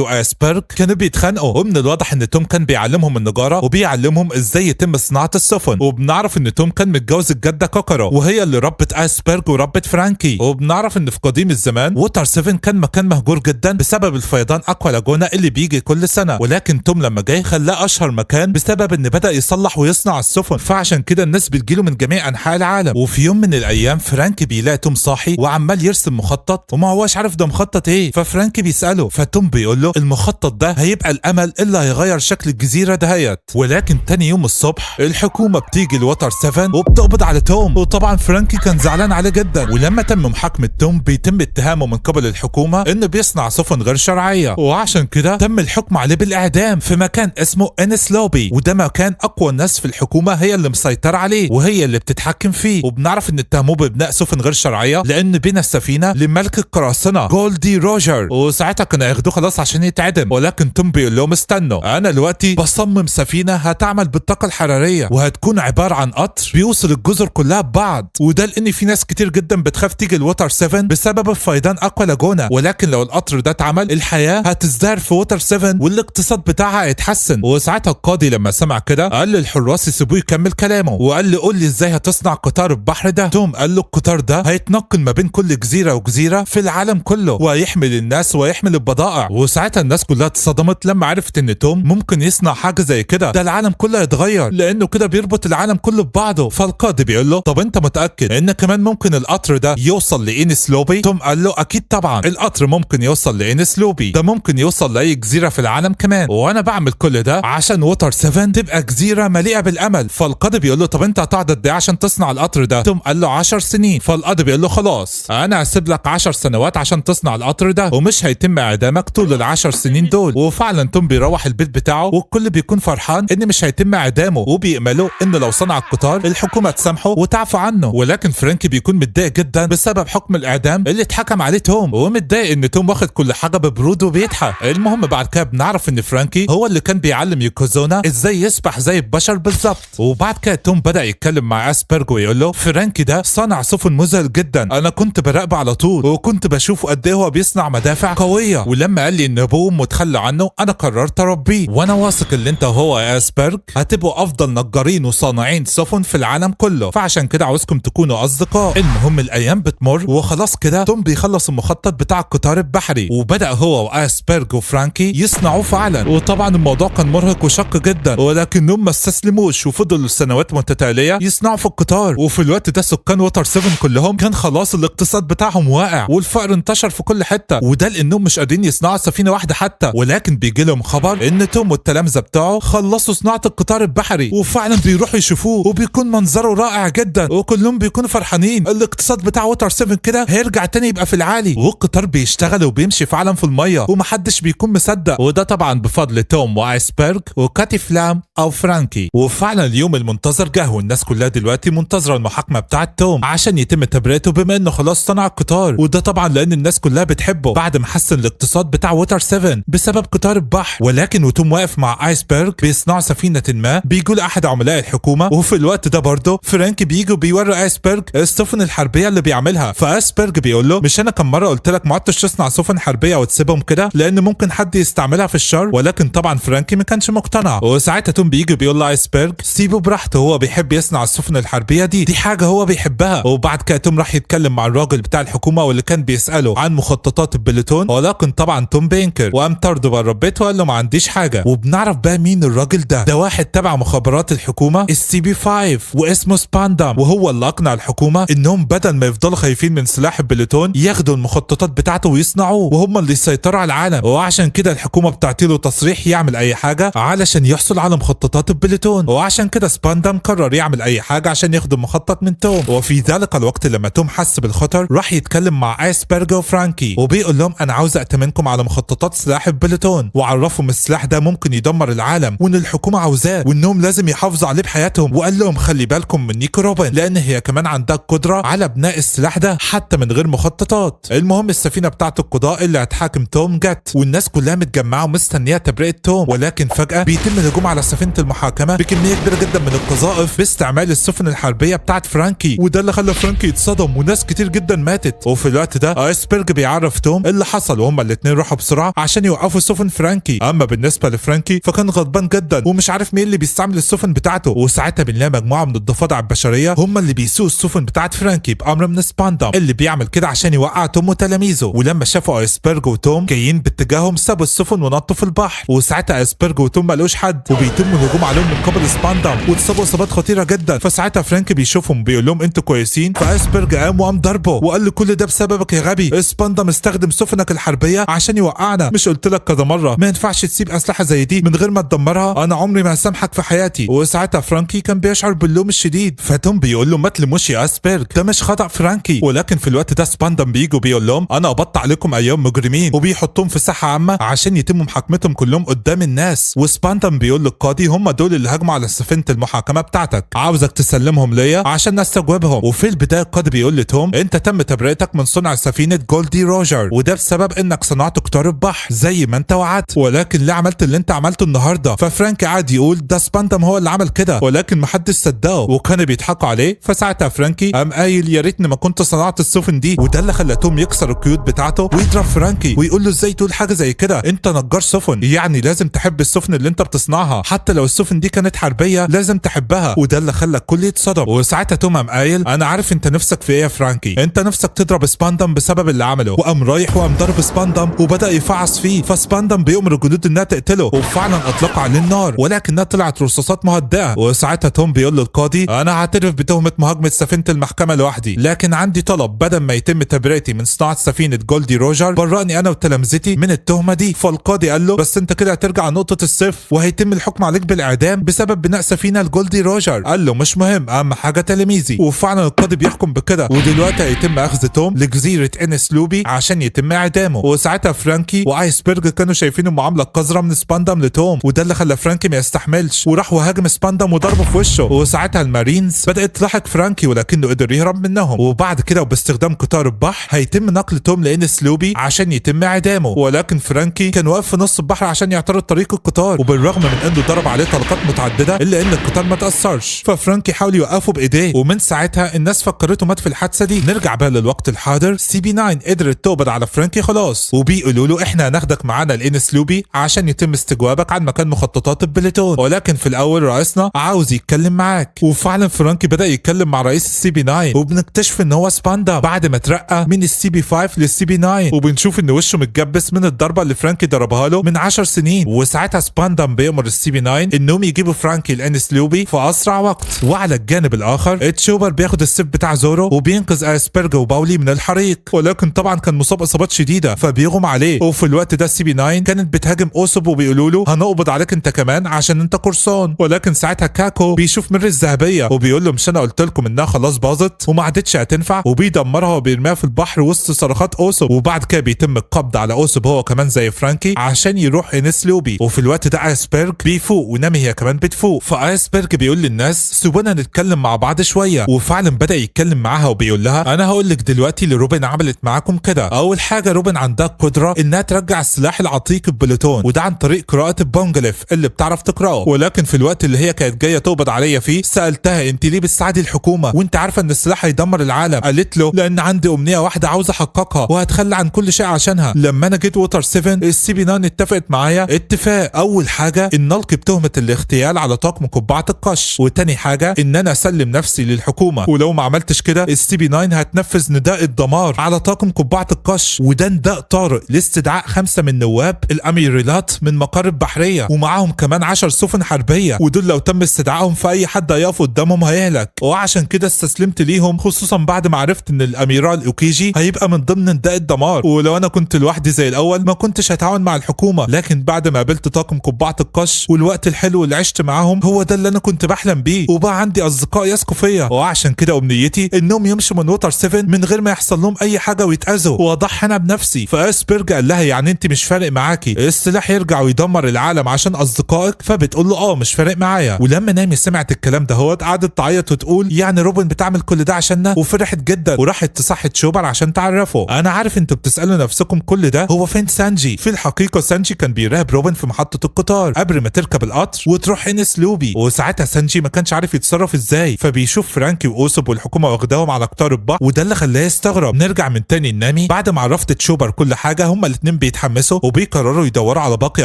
وايسبرج كانوا بيتخانقوا، ومن الواضح ان توم كان بيعلمهم النجاره وبيعلمهم ازاي يتم صناعه السفن. وبنعرف ان توم كان متجوز الجده كوكارو وهي اللي ربت ايسبرج وربت فرانكي. وبنعرف ان في قديم الزمان ووتر 7 كان مكان مهجور جدا بسبب الفيضان اكوا لاجونا اللي بيجي كل سنه، ولكن توم لما جاي خلاه اشهر مكان بسبب ان بدا يصلح ويصنع السفن، فعشان كده الناس بتجيله من جميع انحاء العالم. وفي يوم من الايام فرانكي بيلاقي توم صاحي وعمال يرسم مخطط وما هواش عارف ده مخطط مخطط ايه؟ ففرانكي بيساله، فتوم بيقول له المخطط ده هيبقى الامل اللي هيغير شكل الجزيره دهيت. ولكن تاني يوم الصبح الحكومه بتيجي لوتر 7 وبتقبض على توم، وطبعا فرانكي كان زعلان عليه جدا. ولما تم محاكمه توم بيتم اتهامه من قبل الحكومه انه بيصنع سفن غير شرعيه، وعشان كده تم الحكم عليه بالاعدام في مكان اسمه انس لوبي. وده مكان اقوى الناس في الحكومه هي اللي مسيطره عليه وهي اللي بتتحكم فيه. وبنعرف ان اتهموه ببناء سفن غير شرعيه لان بين السفينه لملك القراصنه جولدي روجر، وساعتها كانوا ياخدوه خلاص عشان يتعدم. ولكن توم بيقول لهم استنوا، انا دلوقتي بصمم سفينه هتعمل بالطاقه الحراريه وهتكون عباره عن قطر بيوصل الجزر كلها ببعض. وده لان في ناس كتير جدا بتخاف تيجي الوتر 7 بسبب فيضان اكوا لاجونا. ولكن لو القطر ده اتعمل الحياه هتزدهر في ووتر 7 والاقتصاد بتاعها هيتحسن. وساعتها القاضي لما سمع كده قال للحراس يسيبوه يكمل كلامه، وقال لي قول لي ازاي هتصنع قطار البحر ده. توم قال له القطار ده هيتنقل ما بين كل جزيره وجزيره في العالم كله وهيحمل الناس ويحمل البضائع. وساعتها الناس كلها اتصدمت لما عرفت ان توم ممكن يصنع حاجه زي كده، ده العالم كله هيتغير لانه كده بيربط العالم كله ببعضه. فالقاضي بيقول له طب انت متاكد ان كمان ممكن القطر ده يوصل لإنس لوبي؟ توم قال له اكيد طبعا القطر ممكن يوصل لإنس لوبي، ده ممكن يوصل لاي جزيره في العالم كمان، وانا بعمل كل ده عشان ووتر 7 تبقى جزيره مليئه بالامل. فالقاضي بيقول له طب انت هتقعد قد ايه عشان تصنع القطر ده؟ توم قال له 10 سنين. فالقاضي بيقول له خلاص انا هسيب لك 10 سنوات عشان تصنع القطر ده ومش هيتم اعدامك طول ال10 سنين دول. وفعلا توم بيروح البيت بتاعه والكل بيكون فرحان ان مش هيتم اعدامه، وبيأملوا ان لو صنع القطار الحكومه تسامحه وتعفو عنه. ولكن فرانكي بيكون متضايق جدا بسبب حكم الاعدام اللي اتحكم عليه توم، ومتضايق ان توم واخد كل حاجه ببرود وبيضحك. المهم بعد كده بنعرف ان فرانكي هو اللي كان بيعلم يوكوزونا ازاي يسبح زي البشر بالظبط. وبعد كده توم بدأ يتكلم مع اسبرج ويقول له فرانكي ده صنع سفن مذهل جدا، انا كنت براقبه على طول وكنت بشوفه قد ايه هو بيصنع مدافع قويه، ولما قال لي ان ابوه متخلى عنه انا قررت اربيه، وانا واثق ان انت وهو يا اسبرج هتبقوا افضل نجارين وصانعين سفن في العالم كله، فعشان كده عاوزكم تكونوا اصدقاء. المهم الايام بتمر وخلاص كده توم بيخلص المخطط بتاع القطار البحري، وبدأ هو واسبرج وفرانكي يصنعوه فعلا. وطبعا الموضوع كان مرهق وشق جدا، ولكنهم ما استسلموش وفضلوا سنوات متتاليه يصنعوا في القطار. وفي الوقت ده سكان ووتر 7 كلهم كان خلاص الاقتصاد بتاعهم واقع والفقر انتشر في كل حته، وده لانهم مش قادرين يصنعوا سفينه واحده حتى. ولكن بيجي لهم خبر ان توم والتلامذه بتاعه خلصوا صناعه القطار البحري، وفعلا بيروحوا يشوفوه وبيكون منظره رائع جدا وكلهم بيكونوا فرحانين، الاقتصاد بتاع ووتر 7 كده هيرجع تاني يبقى في العالي، والقطار بيشتغل وبيمشي فعلا في الميه ومحدش بيكون مصدق. وده طبعا بفضل توم وايسبرج وكاتي فلام او فرانكي. وفعلا اليوم المنتظر جه والناس كلها دلوقتي منتظره المحاكمه بتاعت توم عشان يتم تبرئته بما انه خلاص صنع القطار، وده طبعا لان الناس كلها بتحبه بعد ما حسن الاقتصاد بتاع ووتر 7 بسبب قطار البحر. ولكن وتوم واقف مع ايسبرج بيصنعوا سفينه ما، بيجوا لاحد عملاء الحكومه، وفي الوقت ده برضه فرانكي بيجي وبيوري ايسبرج السفن الحربيه اللي بيعملها. فايسبرج بيقول له مش انا كم مره قلت لك ما عدتش تصنع سفن حربيه وتسيبهم كده لان ممكن حد يستعملها في الشر؟ ولكن طبعا فرانكي ما كانش مقتنع، وساعتها توم بيجي بيقول لايسبرج سيبه براحته، هو بيحب يصنع السفن الحربيه دي حاجه هو بيحبها. وبعد كده توم راح يتكلم مع الراجل بتاع الحكومه واللي كان بيساله عن مخططات البلوتون، ولكن طبعا توم بينكر وقام طرده بره البيت وقال له ما عنديش حاجه. وبنعرف بقى مين الراجل ده واحد تبع مخابرات الحكومه السي بي 5 واسمه سباندام، وهو اللي اقنع الحكومه انهم بدل ما يفضلوا خايفين من سلاح البلوتون ياخدوا المخططات بتاعته ويصنعوه وهم اللي يسيطروا على العالم. وعشان كده الحكومه بتعطيله تصريح يعمل اي حاجه علشان يحصل على مخططات البلوتون، وعشان كده سباندام قرر يعمل اي حاجه عشان ياخد المخطط من توم. وفي ذلك الوقت لما توم حس بالخطر راح يتكلم مع ايسبرج وفرانكي وبيقول لهم انا عاوز ائتمنكم على مخططات سلاح البلوتون، وعرفهم السلاح ده ممكن يدمر العالم وان الحكومه عاوزاه وانهم لازم يحافظوا عليه بحياتهم. وقال لهم خلي بالكم من نيكو روبن لان هي كمان عندها قدره على بناء السلاح ده حتى من غير مخططات. المهم السفينه بتاعت القضاء اللي هتحاكم توم جت والناس كلها متجمعه ومستنيه تبرئه توم، ولكن فجاه بيتم الهجوم على سفينه المحاكمه بكميه كبيره جدا من القذائف باستعمال السفن الحربيه بتاعت فرانكي، وده اللي خلى فرانكي يتصدم وناس كتير جدا ماتت. وفي الوقت ده ايسبرج بيعرف توم اللي حصل وهما الاثنين راحوا بسرعه عشان يوقفوا سفن فرانكي. اما بالنسبه لفرانكي فكان غضبان جدا ومش عارف مين اللي بيستعمل السفن بتاعته، وساعتها بنلاقي مجموعه من الضفادع البشريه هما اللي بيسوقوا السفن بتاعت فرانكي بامر من سباندام اللي بيعمل كده عشان يوقع توم وتلاميذه. ولما شافوا ايسبرج وتوم جايين باتجاههم سابوا السفن ونطوا في البحر، وساعتها ايسبرج وتوم ما لقوش حد وبيتم الهجوم عليهم من قبل سباندام واتصابوا اصابات خطيره جدا. فساعتها فرانكي بيشوفهم بيقول لهم انتوا كويسين؟ فايسبرج قام ضربه وقال له كل ده بسببك يا غبي. سباندام هيستخدم سفنك الحربيه عشان يوقعنا. مش قلت لك كذا مره ما ينفعش تسيب اسلحه زي دي من غير ما تدمرها؟ انا عمري ما هسامحك في حياتي. وساعتها فرانكي كان بيشعر باللوم الشديد، فتوم بيقول له ما تلموش يا ايسبرج، ده مش خطأ فرانكي. ولكن في الوقت ده سباندم بيجي وبيقول لهم انا قبضت عليكم ايام مجرمين، وبيحطهم في ساحه عامه عشان يتم محاكمتهم كلهم قدام الناس. وسباندم بيقول للقاضي هم دول اللي هجموا على سفينه المحاكمه بتاعتك، عاوزك تسلمهم ليا عشان نستجوبهم. وفي البدايه القاضي بيقول لتوم انت تم تبرئتك من صنع سفينه جولدي روجر، وده بسبب انك صنعت قطار البحر زي ما انت وعدت، ولكن ليه عملت اللي انت عملته النهارده؟ ففرانكي قعد يقول ده سباندم هو اللي عمل كده، ولكن محدش صدقه وكانوا بيضحكوا عليه. فساعتها فرانكي قام قايل يا ريتني ما كنت صنعت السفن دي، وده اللي خلى توم يكسر القيود بتاعته ويضرب فرانكي ويقول له ازاي تقول حاجه زي كده؟ انت نجار سفن، يعني لازم تحب السفن اللي انت بتصنعها، حتى لو السفن دي كانت حربيه لازم تحبها. وده اللي خلى الكل يتصدم. وساعتها توم قام قايل انا عارف انت نفسك في ايه يا فرانكي، انت نفسك تضرب سباندم بسبب اللي عمله. وقام رايح وقام ضرب سباندم وبدا يفعص فيه، فسباندم بيأمر الجنود انها تقتله، وفعلا اطلقوا عليه النار، ولكنها طلعت رصاصات مهدئه. وساعتها توم بيقول للقاضي انا هعترف بتهمه مهاجمه سفينه المحكمه لوحدي، لكن عندي طلب، بدل ما يتم تبرئتي من صناعه سفينه جولدي روجر برأني انا وتلامذتي من التهمه دي. فالقاضي قال له بس انت كده هترجع نقطه الصفر وهيتم الحكم عليك بالاعدام بسبب بناء سفينه الجولدي روجر. قال له مش مهم، اهم حاجه تلاميذي. وفعلا القاضي بيحكم بكده، ودلوقتي هيتم اخذ توم لجزيره انس لوبي عشان يتم اعدامه. وساعتها فرانكي وايسبرج كانوا شايفين المعامله القذره من سباندم لتوم، وده اللي خلى فرانكي ما يستحملش وراح وهاجم سباندم وضربه في وشه. وساعتها المارينز بدات تلاحق فرانكي ولكنه قدر يهرب منهم. وبعد كده وباستخدام قطار البحر هيتم نقل توم لانس لوبي عشان يتم اعدامه، ولكن فرانكي كان واقف في نص البحر عشان يعترض طريق القطار، وبالرغم من انه ضرب عليه طلقات متعدده الا ان القطار ما تاثرش. ففرانكي حاول يوقفه بايديه، ومن ساعتها الناس فكرته مات في الحادثه دي. نرجع بقى للوقت الحاضر، سي بي 9 قدرت تقبض على فرانكي خلاص، وبيقولوا له احنا هناخدك معانا لانس لوبي عشان يتم استجوابك عن مكان مخططات البليتون، ولكن في الاول رئيسنا عاوز يتكلم معاك. وفعلا فرانكي بدا يتكلم مع رئيس السي بي 9، وبنكتشف ان هو سباندم بعد ما ترقى من السي بي 5 للسي بي 9، وبنشوف ان وشه متجبس من الضربه اللي فرانكي ضربها له من 10 سنين. وساعتها سباندم بيأمر السي بي 9 انهم يجيبوا فرانكي لانس لوبي في اسرع وقت. وعلى الجانب الاخر تشوبر بياخد السيف بتاع زورو وبينقذ ايسبرج وباولي من الحريق، ولكن طبعا كان مصاب اصابات شديده فبيغم عليه. وفي الوقت ده السي بي 9 كانت بتهاجم اوسوب وبيقولوا له هنقبض عليك انت كمان عشان انت قرصان. ولكن ساعتها كاكو بيشوف ميري الذهبيه وبيقول له مش انا قلت لكم انها خلاص باظت وما عادتش هتنفع، وبيدمرها وبيرميها في البحر وسط صرخات اوسوب. وبعد كده بيتم القبض على اوسوب هو كمان زي فرانكي عشان يروح انس لوبي. وفي الوقت ده ايسبرج بيفوق ونامي هي كمان بتفوق، فايسبرج بيقول للناس سيبونا نتكلم مع بعض شويه. وفعلا بدا يتكلم معاها وبيقول لها انا هقول لك دلوقتي اللي روبن عملت معاكم كده. اول حاجه روبن عندها قدره انها ترجع السلاح العتيق ببلوتون، وده عن طريق قراءه البونجليف اللي بتعرف تقراه. ولكن في الوقت اللي هي كانت جايه تقبض عليا فيه سالتها انت ليه بتساعدي الحكومه وانت عارفه ان السلاح هيدمر العالم؟ قالت له لان عندي امنيه واحده عاوز احققها وهتخلى عن كل شيء عشانها. لما انا جيت ووتر 7 السي بي 9 اتفقت معايا اتفاق، اول حاجه ان القي بتهمه الاغتيال على طاقم قبعه القش، وتاني حاجه ان انا اسلم نفسي للحكومه، ولو ما عملتش كده السي بي 9 هتنفذ نداء الدمار على طاقم قبعه القش، وده نداء طارئ لاستدعاء 5 من نواب الاميرالات من مقارب بحريه ومعاهم كمان 10 سفن حربيه، ودول لو تم استدعائهم فاي حد هيقف قدامهم هيهلك. وعشان كده استسلمت ليهم، خصوصا بعد ما عرفت ان الاميرال اوكيجي هيبقى من ضمن نداء الدمار، ولو انا كنت لوحدي زي الاول ما كنتش هتعاون مع الحكومه، لكن بعد ما قابلت طاقم قبعه القش والوقت الحلو اللي عشت معاهم هو ده اللي انا كنت بحلم بيه، وبقى عندي اصدقاء يثقوا فيا. وعشان كده امنيتي انهم يمشوا من ووتر 7 من غير ما يحصل لهم اي حاجه ويتاذوا، واضحي انا بنفسي. فاسبرج قال لها يعني انت مش فارق معاكي السلاح يرجع ويدمر العالم عشان اصدقائك؟ فبتقول له مش فارق معايا. ولما نامي سمعت الكلام ده قعدت تعيط وتقول يعني روبن بتعمل كل ده عشاننا، وفرحت جدا وراحت تصحي تشوبر عشان تعرفه. انا عارف انتوا بتسالوا نفسكم كل ده هو فين سانجي؟ في الحقيقه سانجي كان بيراقب روبن في محطه القطار قبل ما تركب القطر وتروح انس لوبي، وساعتها سانجي ما كانش عارف يتصرف ازاي، فبيشوف فرانكي واوسوب والحكومه واخداهم على قطار البحر، وده اللي خلاه يستغرب. نرجع من تاني لنامي بعد ما عرفت تشوبر كل حاجه، هما الاثنين بيتحمسوا وبيقرروا يدوروا على باقي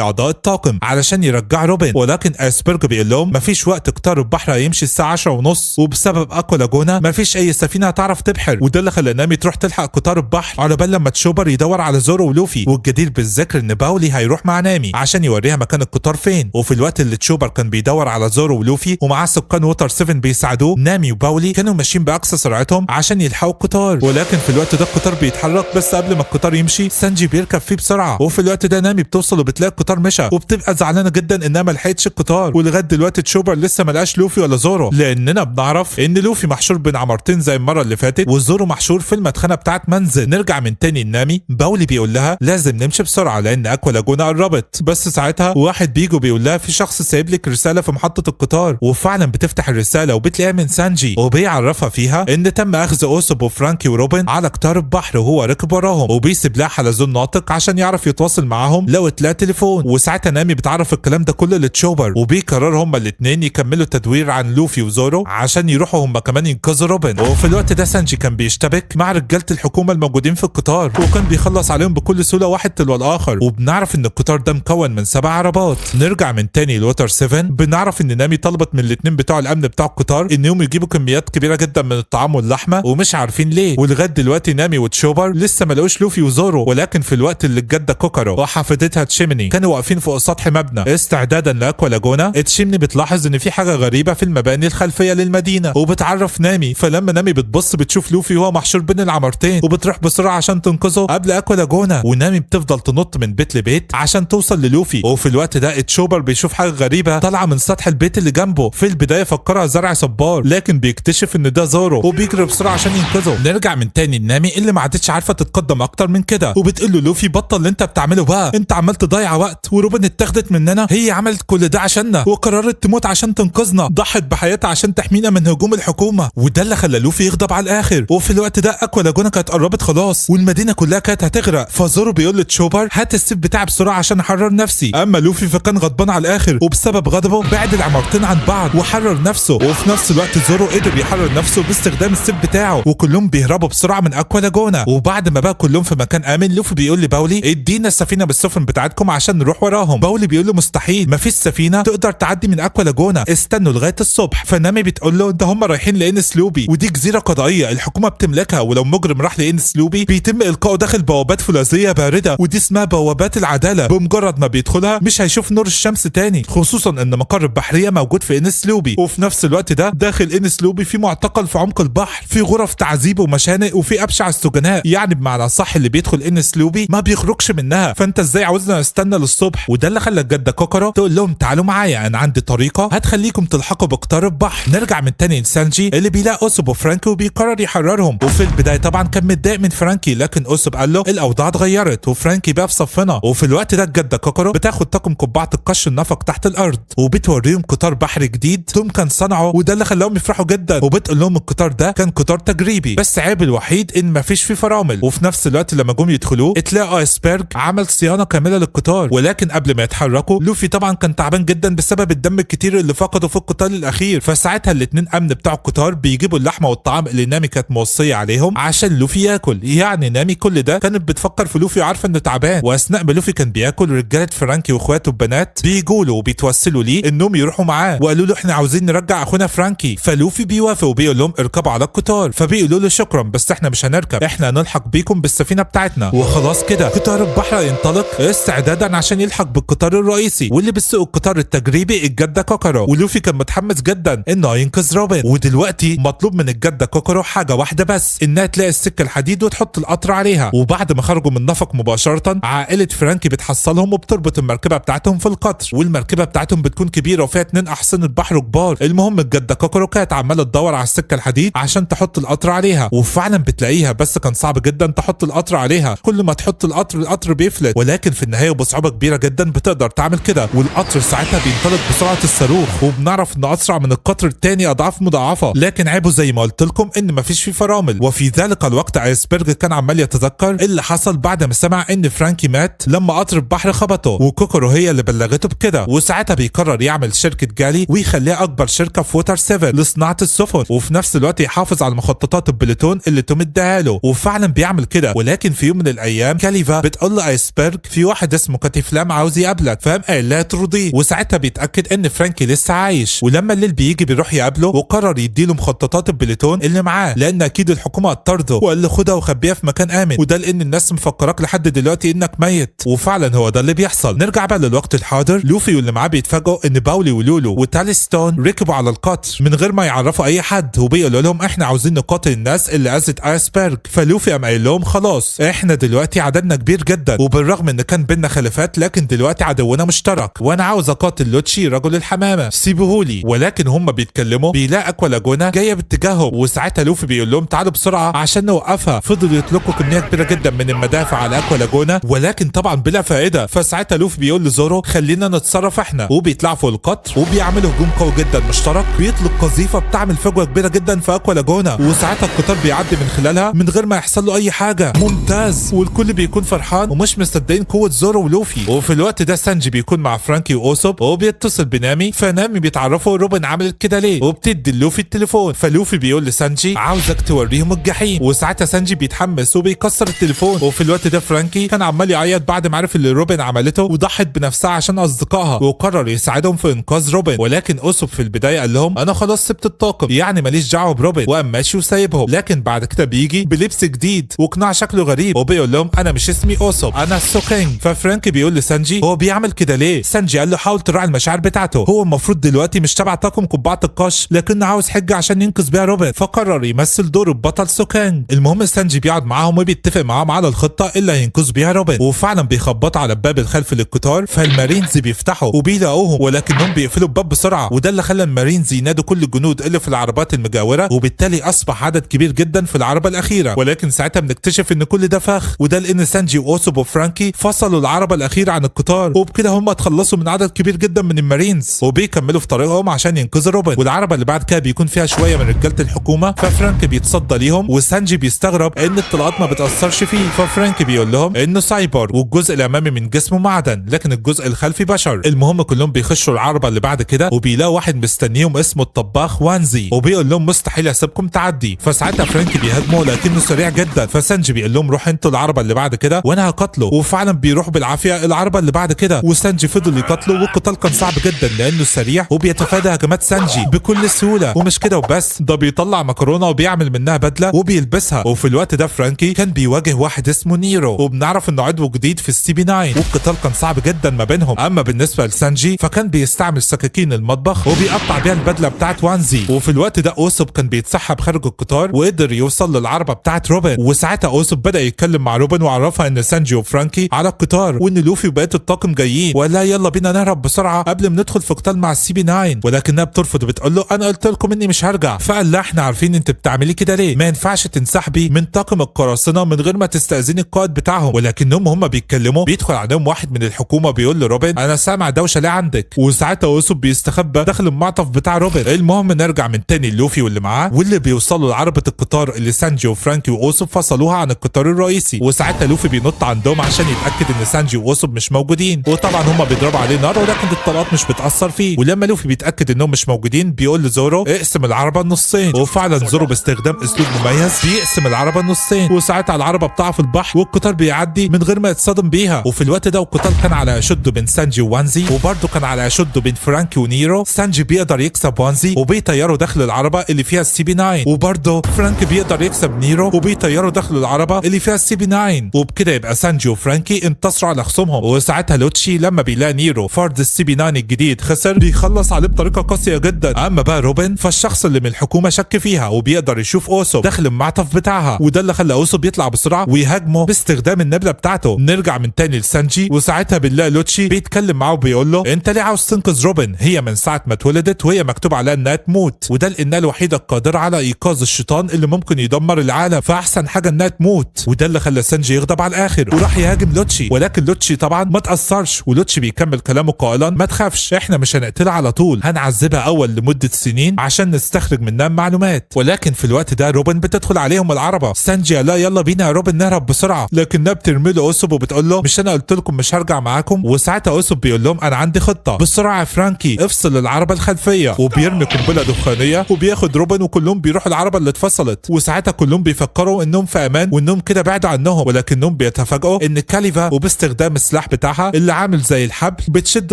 اعضاء الطاقم علشان يرجع روبن، ولكن اسبرج بيقول لهم مفيش وقت، قطار البحر هيمشي الساعه 10:30 وبسبب اكوا لاجونا مفيش اي سفينه هتعرف تبحر، وده اللي خلى نامي تروح تلحق قطار البحر على بال لما تشوبر يدور على زورو ولوفي. والجدير بالذكر ان باولي هيروح مع نامي عشان يوريها مكان القطار فين. وفي الوقت اللي تشوبر كان بيدور على زورو ولوفي ومعاه سكان ووتر 7 بيساعدوه، نامي وباولي كانوا ماشيين باقصى سرعتهم عشان يلحقوا القطار، ولكن في الوقت ده القطار بيتحرك بس قبل ما القطار يمشي سانجي بيركب فيه بسرعه، وفي الوقت ده نامي بتوصل وبتلاقي القطار مشى، وبتبقى زعلانه جدا انها ما لحقتش القطار. ولغايه دلوقتي تشوبر لسه ما لقاش لوفي ولا زورو، لاننا بنعرف ان لوفي محشور بين عمارتين زي المره اللي فاتت، وزورو محشور في المدخنه بتاعت منزل. نرجع من تاني لنامي، باولي بيقول لها لازم نمشي بسرعه لان اكوا لاجونا قربت، بس ساعتها واحد بيجو بيقول لها في شخص سايب لك رساله في محطه القطار، وفعلا بتفتح الرساله وبتلاقيها من سانجي، وبيعرفها فيها ان تم اخذ اوسوب وفرانكي وروبن على قطار البحر وهو راكب وراهم، وبيسيب لها حلزون ناطق عشان يعرف يتواصل معاهم لو اتلاقى تليفون. وساعتها نامي بتعرف الكلام ده كله لتشوبر، وبيقرروا هما الاثنين يكملوا تدوير عن لوفي وزورو عشان يروحوا هما كمان ينقذوا روبن. وفي الوقت ده سانجي كان بيشتبك مع رجاله الحكومه الموجودين في القطار، وكان بيخلص عليهم بكل سهوله واحد تلو الاخر. وبنعرف ان القطار ده مكون من 7 عربات. نرجع من تاني لوتر 7، بنعرف ان نامي طلبت من الاثنين بتوع الامن بتاع القطار انهم يجيبوا كميات كبيره جدا من الطعام واللحمه، ومش عارفين ليه. ولغايه دلوقتي نامي وتشوبر لسه ما لقوش لوفي وزورو، ولكن في الوقت اللي الجده كوكارو وحفيدتها تشيمني كانوا واقفين فوق سطح مبنى استعدادا لاكوا لاجونا، تشيمني بتلاحظ ان في حاجه غريبه في المباني الخلفيه للمدينه، وبتعرف نامي. فلما نامي بتبص بتشوف لوفي وهو محشور بين العمارتين، وبتروح بسرعه عشان تنقذه قبل اكوا لاجونا. ونامي بتفضل تنط من بيت لبيت عشان توصل للوفي. وفي الوقت ده تشوبر بيشوف حاجه غريبه طالعه من سطح البيت اللي جنبه. في البدايه فكرها زرع صبار، لكن بيكتشف ان ده زورو وبيجري بسرعه عشان ينقذه. نرجع من تاني لنامي اللي ما عادتش عارفه تتقدم اكتر من كده، وبتقول له لوفي بطل اللي انت بتعمله بقى، انت عمال تضيع وقت، وروبن اتاخدت مننا، هي عملت كل ده عشاننا وقررت تموت عشان تنقذنا، ضحت بحياتها عشان تحمينا من هجوم الحكومه. وده اللي خلى لوفي يغضب على الاخر. وفي الوقت ده اكوا لاجونا كانت قربت خلاص والمدينه كلها كانت هتغرق، فزورو بيقول لتشوبر هات السيف بتاعي بسرعه عشان احرر نفسي. اما لوفي فكان غضبان على الاخر، وبسبب غضبه بعد العمارتين عن بعض وحرر نفسه. وفي نفس الوقت زورو قدر يحرر نفسه باستخدام السيف بتاعه، وكلهم بيهربوا بسرعه من اكوا لاجونا. وبعد ما بقى كلهم في مكان امن، لوفي بيقول لباولي ادينا السفينه بالسفن بتاعتكم عشان نروح وراهم. باولي بيقول له مستحيل، مفيش سفينه تقدر تعدي من اكوا لاجونا، استنوا لغايه الصبح. فنامي بتقول له ده هم رايحين لانس لوبي، ودي جزيره قضائيه الحكومه بتملكها، ولو مجرم راح لانس لوبي بيتم القائه داخل بوابات فولاذيه بارده، ودي اسمها بوابات العداله. بمجرد ما بيدخلها مش هيشوف نور الشمس تاني، خصوصا ان مقر البحريه موجود في انس لوبي. وفي نفس الوقت ده داخل انس لوبي في معتقل في عمق البحر، في غرف تعذيب ومشانق، وفي ابشع السجناء. يعني بمعنى صح اللي بيدخل انس لوبي ما بيخرجش منها، فانت ازاي عاوزنا نستنى للصبح؟ وده اللي خلى الجده كوكارو تقول لهم تعالوا معايا، انا عندي طريقه هتخليكم تلحقوا بقطار البحر. نرجع من تاني لسانجي اللي بيلاقي اوسوب وفرانكي وبيقرر يحررهم. وفي البدايه طبعا كان متضايق من فرانكي، لكن اوسوب قال له الاوضاع اتغيرت وفرانكي بقى في صفنا. وفي الوقت ده الجده كوكارو بتاخد طاقم قبعه القش النفق تحت الارض، وبتوريهم قطار بحري جديد توم كان صنعه، وده اللي خلاهم يفرحوا جدا. وبتقول لهم القطار ده كان قطار تجريبي، بس عيب الوحيد ان مفيش فيه فرامل. وفي نفس الوقت لما جم يدخلوه اتلاقوا ايسبرج عمل صيانه كامله للقطار. ولكن قبل ما يتحركوا لوفي طبعا كان تعبان جدا بسبب الدم الكتير اللي فقده في القتال الاخير. فساعتها الاثنين امن بتاع القطار بيجيبوا اللحمه والطعام اللي نامي كانت موصيه عليهم عشان لوفي ياكل. يعني نامي كل ده كانت بتفكر في لوفي وعارفه انه تعبان. واثناء ما لوفي كان بياكل، رجاله فرانكي واخواته البنات بيجوا له وبيتوسلوا ليه انهم يروحوا معاه، وقالوا له احنا عاوزين نرجع اخونا فرانكي. فلوفي بيوافق وبيقول لهم اركبوا على القطار. فبيقولوا له شكرا بس احنا مش هنركب، احنا هنلحق بيكم بالسفينه بتاعتنا. وخلاص كده قطار البحر ينطلق استعدادا عشان يلحق بالقطار الرئيسي، واللي بيسوق القطار التجريبي الجده كوكارو. ولوفي كان متحمس جدا انه ينقذ روبن. ودلوقتي مطلوب من الجده كوكارو حاجه واحده بس، انها تلاقي السكه الحديد وتحط القطر عليها. وبعد ما خرجوا من النفق مباشره عائله فرانكي بتحصلهم وبتربط المركبه بتاعتهم في القطر، والمركبه بتاعتهم بتكون كبيره وفيها 2 احصنه بحر كبار. المهم الجده كوكارو كانت عماله تدور على السكه الحديد عشان تحط القطر عليها، وفعلا بتلاقيها، بس كان صعب جدا تحط القطر عليها. كل ما تحط القطر بيفلت، ولكن في النهايه وبصعوبه كبيره جدا بتقدر تعمل كده. والقطر ساعتها بينطلق بسرعه الصاروخ، وبنعرف انه اسرع من القطر الثاني اضعاف مضاعفه. لكن عيبه زي ما قلت لكم ان مفيش فيه فرامل. وفي ذلك الوقت ايسبرج كان عمال يتذكر اللي حصل بعد ما سمع ان فرانكي مات لما قطر البحر خبطه، وكوكارو هي اللي بلغته بكده. وساعتها بيقرر يعمل شركه جالي ويخليها اكبر شركه في ووتر 7 لصناعه السفن، وفي نفس الوقت يحافظ على مخططات البلوتون اللي توم اداها له. وفعلا بيعمل كده. ولكن في يوم من الايام كاليفا بتقول لايسبرج في واحد اسمه كاتيفلام عاوز يقابلك، فقام قايل لها ترضيه. وساعتها بيتاكد ان فرانكي لسه عايش. ولما الليل بيجي بيروح يقابله، وقرر يديله مخططات البلوتون اللي معاه، لان اكيد الحكومه هتطرده، وقال له خدها وخبيها في مكان امن، وده لان الناس مفكراك لحد دلوقتي انك ميت. وفعلا هو ده اللي بيحصل. نرجع بقى للوقت الحاضر. لوفي واللي معاه بيتفاجئوا ان باولي ولولو وتاليستون ركبوا على القطر من غير ما يعرفوا اي حد، وبيقولوا لهم احنا عاوزين نقاتل الناس اللي اذت ايسبرج. فلوفي قام قايل قايل لهم خلاص احنا دلوقتي عددنا كبير جدا، وبالرغم ان كان بينا خلافات لكن دلوقتي عدونا مشترك، وانا عاوز اقاتل لوتشي رجل الحمامه، سيبوهولي. ولكن هم بيتكلموا بيلاقي اكوا لاجونا جايه باتجاههم، وساعتها لوفي بيقول لهم تعالوا بسرعه عشان نوقفها. فضلوا يطلقوا كميه كبيره جدا من المدافع على اكوا لاجونا ولكن طبعا بلا فائده. فساعتها لوفي بيقول لزورو خلينا نتصرف احنا، وبيطلعوا فوق القطر وبيعملوا هجوم قوي جدا مشترك، بيطلق قذيفه بتعمل فجوه كبيره جدا في اكوا لاجونا، وساعتها القطار بيعدي من خلالها من غير ما يحصل له اي حاجه. ممتاز، والكل بيكون فرحان ومش مصدقين قوه زورو ولوفي. وفي الوقت ده سانجي بيكون مع فرانكي واوسوب وبيتصل بنامي، فنامي بيتعرفوا روبن عملت كده ليه، وبتدي لوفي التليفون. فلوفي بيقول لسانجي عاوزك توريهم الجحيم، وساعتها سانجي بيتحمس وبيكسر التليفون. وفي الوقت ده فرانكي كان عمال يعيط بعد ما عرف اللي روبن عملته وضحت بنفسها عشان اصدقائها، وقرر يساعدهم في انقاذ روبن. ولكن اوسوب في البدايه قال لهم انا خلاص سبت الطاقم، يعني ماليش دعوه بروبن، وقام ماشي وسايبهم. لكن بعد كده بيجي بلبس جديد وقناع شكله غريب وبيقول لهم انا مش اسمي اوسوب، انا سوكينج. ففرانكي بيقول لسانجي هو بيعمل كده ليه؟ سانجي قال له حاول تراعي المشاعر بتاعته، هو المفروض دلوقتي مش تبع طاقم قبعه القش لكنه عاوز حجه عشان ينقذ بيها روبن، فقرر يمثل دور البطل سوكينج. المهم سانجي بيقعد معاهم وبيتفق معاهم على الخطه اللي هينقذ بيها روبن، وفعلا بيخبطوا على الباب الخلفي للقطار، فالمارينز بيفتحوا وبيلاقوهم ولكنهم بيقفلوا الباب بسرعه، وده اللي خلى المارينز ينادوا كل الجنود اللي في العربات المجاوره، وبالتالي اصبح عدد كبير جدا في العربه الاخيره. ولكن ساعتها بنكتشف ان كل ده فخ، وده لان سانجي واوسوب وفرانكي فصلوا العربه الاخيره عن القطار، وبكده هم اتخلصوا من عدد كبير جدا من المارينز وبيكملوا في طريقهم عشان ينقذوا روبن. والعربه اللي بعد كده بيكون فيها شويه من رجاله الحكومه، ففرانكي بيتصدى ليهم وسانجي بيستغرب ان الطلقات ما بتاثرش فيه، ففرانكي بيقول لهم انه سايبر والجزء الامامي من جسمه معدن لكن الجزء الخلفي بشر. المهم كلهم بيخشوا العربه اللي بعد كده وبيلاقوا واحد مستنيهم اسمه الطباخ وانزي، وبيقول لهم مستحيل اسيبكم تعدي. فساعتها فرانكي بيهاجمه لكنه سريع جدا، فسانجي بيقول لهم روحوا انتوا العربه اللي بعد كده وانا هقتله، وفعلا بيروح بالعافيه العربه اللي بعد كده، وسانجي فضل يقتله والقتال كان صعب جدا لانه سريع وبيتفادى هجمات سانجي بكل سهوله. ومش كده وبس، ده بيطلع مكرونه وبيعمل منها بدله وبيلبسها. وفي الوقت ده فرانكي كان بيواجه واحد اسمه نيرو، وبنعرف انه عضو جديد في السي بي 9، والقتال كان صعب جدا ما بينهم. اما بالنسبه لسانجي فكان بيستعمل سكاكين المطبخ وبيقطع بيها البدله بتاعت وانزي. وفي الوقت ده اوسوب كان بيتسحب خارج القطار وقدر يوصل للعربه بتاعت روبن، وساعتها اوسوب بدا يتكلم مع روبن وعرفها ان سانجي وفرانكي على القطار وان لوفي وبقيه الطاقم جايين، وقال لها يلا بينا نهرب بسرعه قبل ما ندخل في قتال مع السي بي 9. ولكنها بترفض وبتقول له انا قلت لكم اني مش هرجع. فقال لا احنا عارفين انت بتعملي كده ليه، ما ينفعش تنسحبي من طاقم القراصنه من غير ما تستاذني القائد بتاعهم. ولكنهم هم بيتكلموا بيدخل عليهم واحد من الحكومه بيقول لروبن انا سامع دوشه ليه عندك، وساعتها اوسوب بيستخبى داخل المعطف بتاع روبن. المهم نرجع من تاني لوفي واللي معاه واللي بيوصلوا لعربه القطار اللي سانجي وفرانكي واوسوب فصلوها عن القطار الرئيسي، وساعتها لوفي بينط عندهم عشان يتاكد ان سانجي واوسوب مش موجودين، وطبعا هم بيضربوا عليه نار ولكن الطلقات مش بتاثر فيه. ولما لوفي بيتاكد انهم مش موجودين بيقول لزورو اقسم العربه نصين، وفعلا زورو باستخدام اسلوب مميز بيقسم العربه نصين، وساعتها العربه بتقع في البحر والقطار بيعدي من غير ما يتصدم بيها. وفي الوقت ده القتال كان على اشده بين سانجي ووانزي، وبرده كان على اشده بين فرانكي ونيرو. سانجي بيقدر يكسب وانزي وبيطيره داخل العربه اللي فيها السي بي 9، وبرده فرانكي بيقدر يكسب نيرو وبيطيره داخل العربه اللي فيها السي بي 9، وبكده يبقى سانجي وفرانكي انتصروا على خصومهم. وساعتها لوتشي لما بيلاقي نيرو فرد السي بي 9 الجديد خسر بيخلص عليه بطريقه قاسيه جدا. اما بقى روبن فالشخص اللي من الحكومه شك فيها وبيقدر يشوف اوسوب داخل المعطف بتاعها، وده اللي خلى اوسوب يطلع بسرعه ويهاجمه باستخدام النبله بتاعته. نرجع من تاني لسانجي وساعتها بنلاقي لوتشي بيتكلم معاه وبيقول له انت ليه عاوز تنقذ روبن؟ هي من ساعه ما اتولدت وهي مكتوب عليها انها تموت، وده لانها الوحيده القادره على ايقاظ الشيطان اللي ممكن يدمر العالم، فاحسن حاجه انها تموت. وده اللي خلى سانجي يغضب على الاخر وراح يهاجم لوتشي، ولكن لوتشي طبعا ما تاثرش، ولوتشي بيكمل كلامه قائلا ما تخافش احنا مش هنقتلها على طول، هنعذبها اول لمده سنين عشان نستخرج منها معلومات. ولكن في الوقت ده روبن بتدخل عليهم العربه. سانجي لا يلا بينا يا روبن نهرب بسرعه، لكنها بترمي له اوسوب وبتقول له مش انا قلت لكم مش هرجع معاكم. وساعتها اوسوب بيقول لهم انا عندي خطه بسرعه يا فرانكي افصل العربه الخلفيه، وبيرمي قنبله دخانيه وبياخد روبن وكلهم بيروحوا العربه اللي اتفصلت. وساعتها كلهم بيفكروا انهم في امان وانهم كده بعدوا عنهم، ولكنهم بيتفاجئوا ان كاليفا وباستخدام السلاح بتاعها اللي عامل زي الحبل بتشد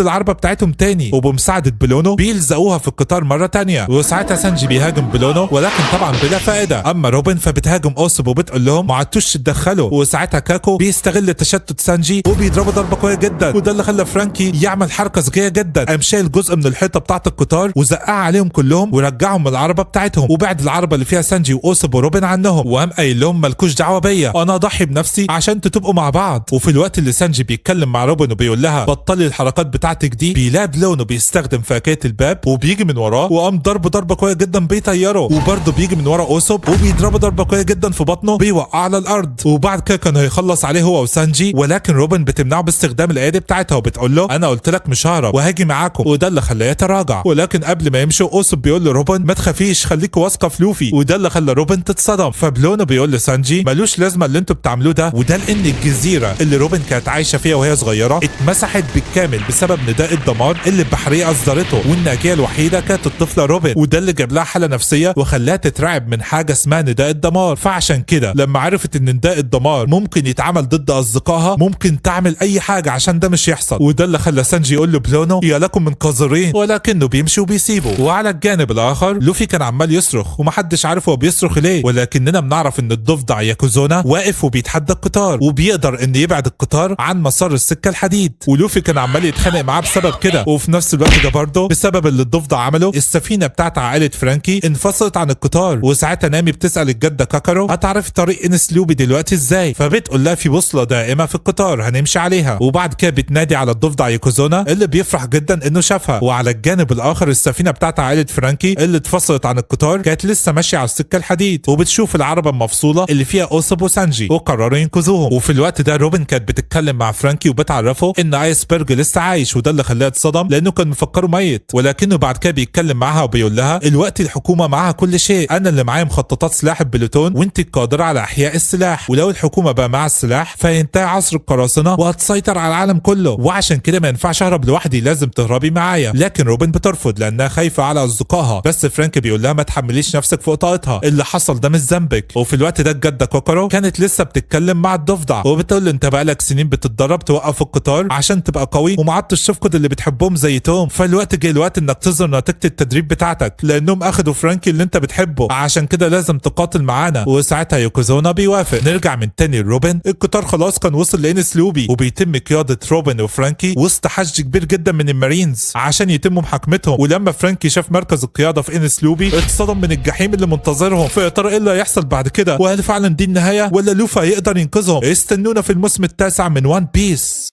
العربه بتاعتهم تاني، وبمساعده بلونو بيلزقوها في القطار مره تانيه. وساعتها سانجي بيهاجم بلونو ولكن طبعا بلا فائده. اما روبن فبتهاجم اوسوب وبتقول لهم ما عدتوش تتدخلوا. وساعتها كاكو بيستغل تشتت سانجي وبيضربه ضربه قويه جدا، وده اللي خلى فرانكي يعمل حركه ذكيه جدا، قام شايل جزء من الحيطه بتاعه القطار وزقها عليهم كلهم ورجعهم من العربه بتاعتهم، وبعد العربه اللي فيها سانجي واوسوب وروبن عنهم، وقام قايل لهم مالكم مالكوش دعوه بيا، انا اضحي بنفسي عشان انتوا تبقوا مع بعض. وفي الوقت اللي سانجي بيتكلم مع روبن وبيقول لها بطلي الحركات بتاعتك دي، بيلاقي بلونه بيستخدم فاكهه الباب وبيجي من وراه وقام ضربه قويه جدا بيطيره، وبرده بيجي من ورا اوسوب وبيضربه ضربه قويه جدا في بطنه بيوقع على الارض. وبعد كده كان هيخلص عليه هو وسانجي، ولكن روبن بتمنعه باستخدام الايادي بتاعتها وبتقول له انا قلت لك مش ههرب وهاجي معاكم، وده اللي خلاه يتراجع. ولكن قبل ما يمشوا اوسوب بيقول لروبن ما تخافيش خليك واثقه في لوفي، وده اللي خلى روبن تتصدم. فبلونه بيقول لسانجي ملوش لازمه اللي انتوا بتعملوه ده، وده لان الجزيره اللي روبن كانت عايشه فيها وهي صغيره اتمسحت بالكامل بسبب نداء الدمار اللي البحريه اصدرته، والناجيه الوحيده كانت الطفله روبن، وده اللي جاب لها حاله نفسيه وخلاها تترعب من حاجه اسمها نداء الدمار. فعشان كده لما عرفت ان نداء الدمار ممكن يتعمل ضد اصدقائها ممكن تعمل اي حاجه عشان ده مش يحصل، وده اللي خلى سانجي يقول له بلونو يا لكم من قذرين، ولكنه بيمشي وبيسيبه. وعلى الجانب الاخر لوفي كان عمال يصرخ ومحدش عارف هو بيصرخ ليه، ولكننا بنعرف ان الضفدع ياكوزونا واقف وبيتحدى القطار وبيقدر ان يبعد القطار عن مسار السكه الحديد، ولوفي كان عمال يتخانق معاه بسبب كده. وفي نفس الوقت ده برضه بسبب اللي الضفدع عمله السفينه بتاعت عائله فرانكي انفصلت عن القطار، وساعتها نامي بتسال الجده كاكارو هتعرف طريق انس لوبي دلوقتي ازاي، فبتقول لها في بوصله دائمه في القطار هنمشي عليها. وبعد كده بتنادي على الضفدع ياكوزونا اللي بيفرح جدا انه شافها. وعلى الجانب الاخر السفينه بتاعت عائله فرانكي اللي اتفصلت عن القطار كانت لسه ماشيه على السكه الحديد، وبتشوف العربه المفصوله اللي فيها اوسوب وسانجي وقرروا ينقذوهم. وفي الوقت ده روبن كانت بتتكلم مع فرانكي وبتعرفه ان ايسبرج لسه عايش، وده اللي خلاها تصدم لانه كان مفكره ميت، ولكنه بعد كده بيتكلم معاها وبيقول لها الوقت الحكومه معاها كل شيء، انا اللي معايا مخططات سلاح البلوتون وانت القادره على احياء السلاح، ولو الحكومه بقى معاها السلاح فينتهي عصر القراصنه وهتسيطر على العالم كله، وعشان كده ما ينفعش اهرب لوحدي لازم تهربي معايا. لكن روبن بترفض لانها خايفه على اصدقائها، بس فرانكي بيقول لها ما تحمليش نفسك فوق طاقتها، اللي حصل ده مش ذنبك. وفي الوقت ده الجده كوكارو كانت لسه بتتكلم مع الضفدع وبتقول له انت بقالك سنين بتتدرب توقف القطار عشان تبقى قوي وما عدتش تفقد اللي بتحبهم زي توم، فالوقت جه الوقت انك تظهر نتيجه التدريب بتاعتك لانهم اخدوا فرانكي اللي انت بتحبه، عشان كده لازم تقاتل معانا. وساعتها يوكوزونا بيوافق. نرجع من تاني لروبن، القطار خلاص كان وصل لانس لوبي وبيتم قياده روبن وفرانكي وسط حشد كبير جدا من المارينز عشان يتم محاكمتهم. ولما فرانكي شاف مركز القياده في انس لوبي اتصدم من الجحيم اللي منتظرهم، فيا ترى ايه اللي هيحصل بعد كده، وهل فعلا دي النهايه ولا لوفي هيقدر ينقذهم؟ استنونا في الموسم التاسع من وان بيس.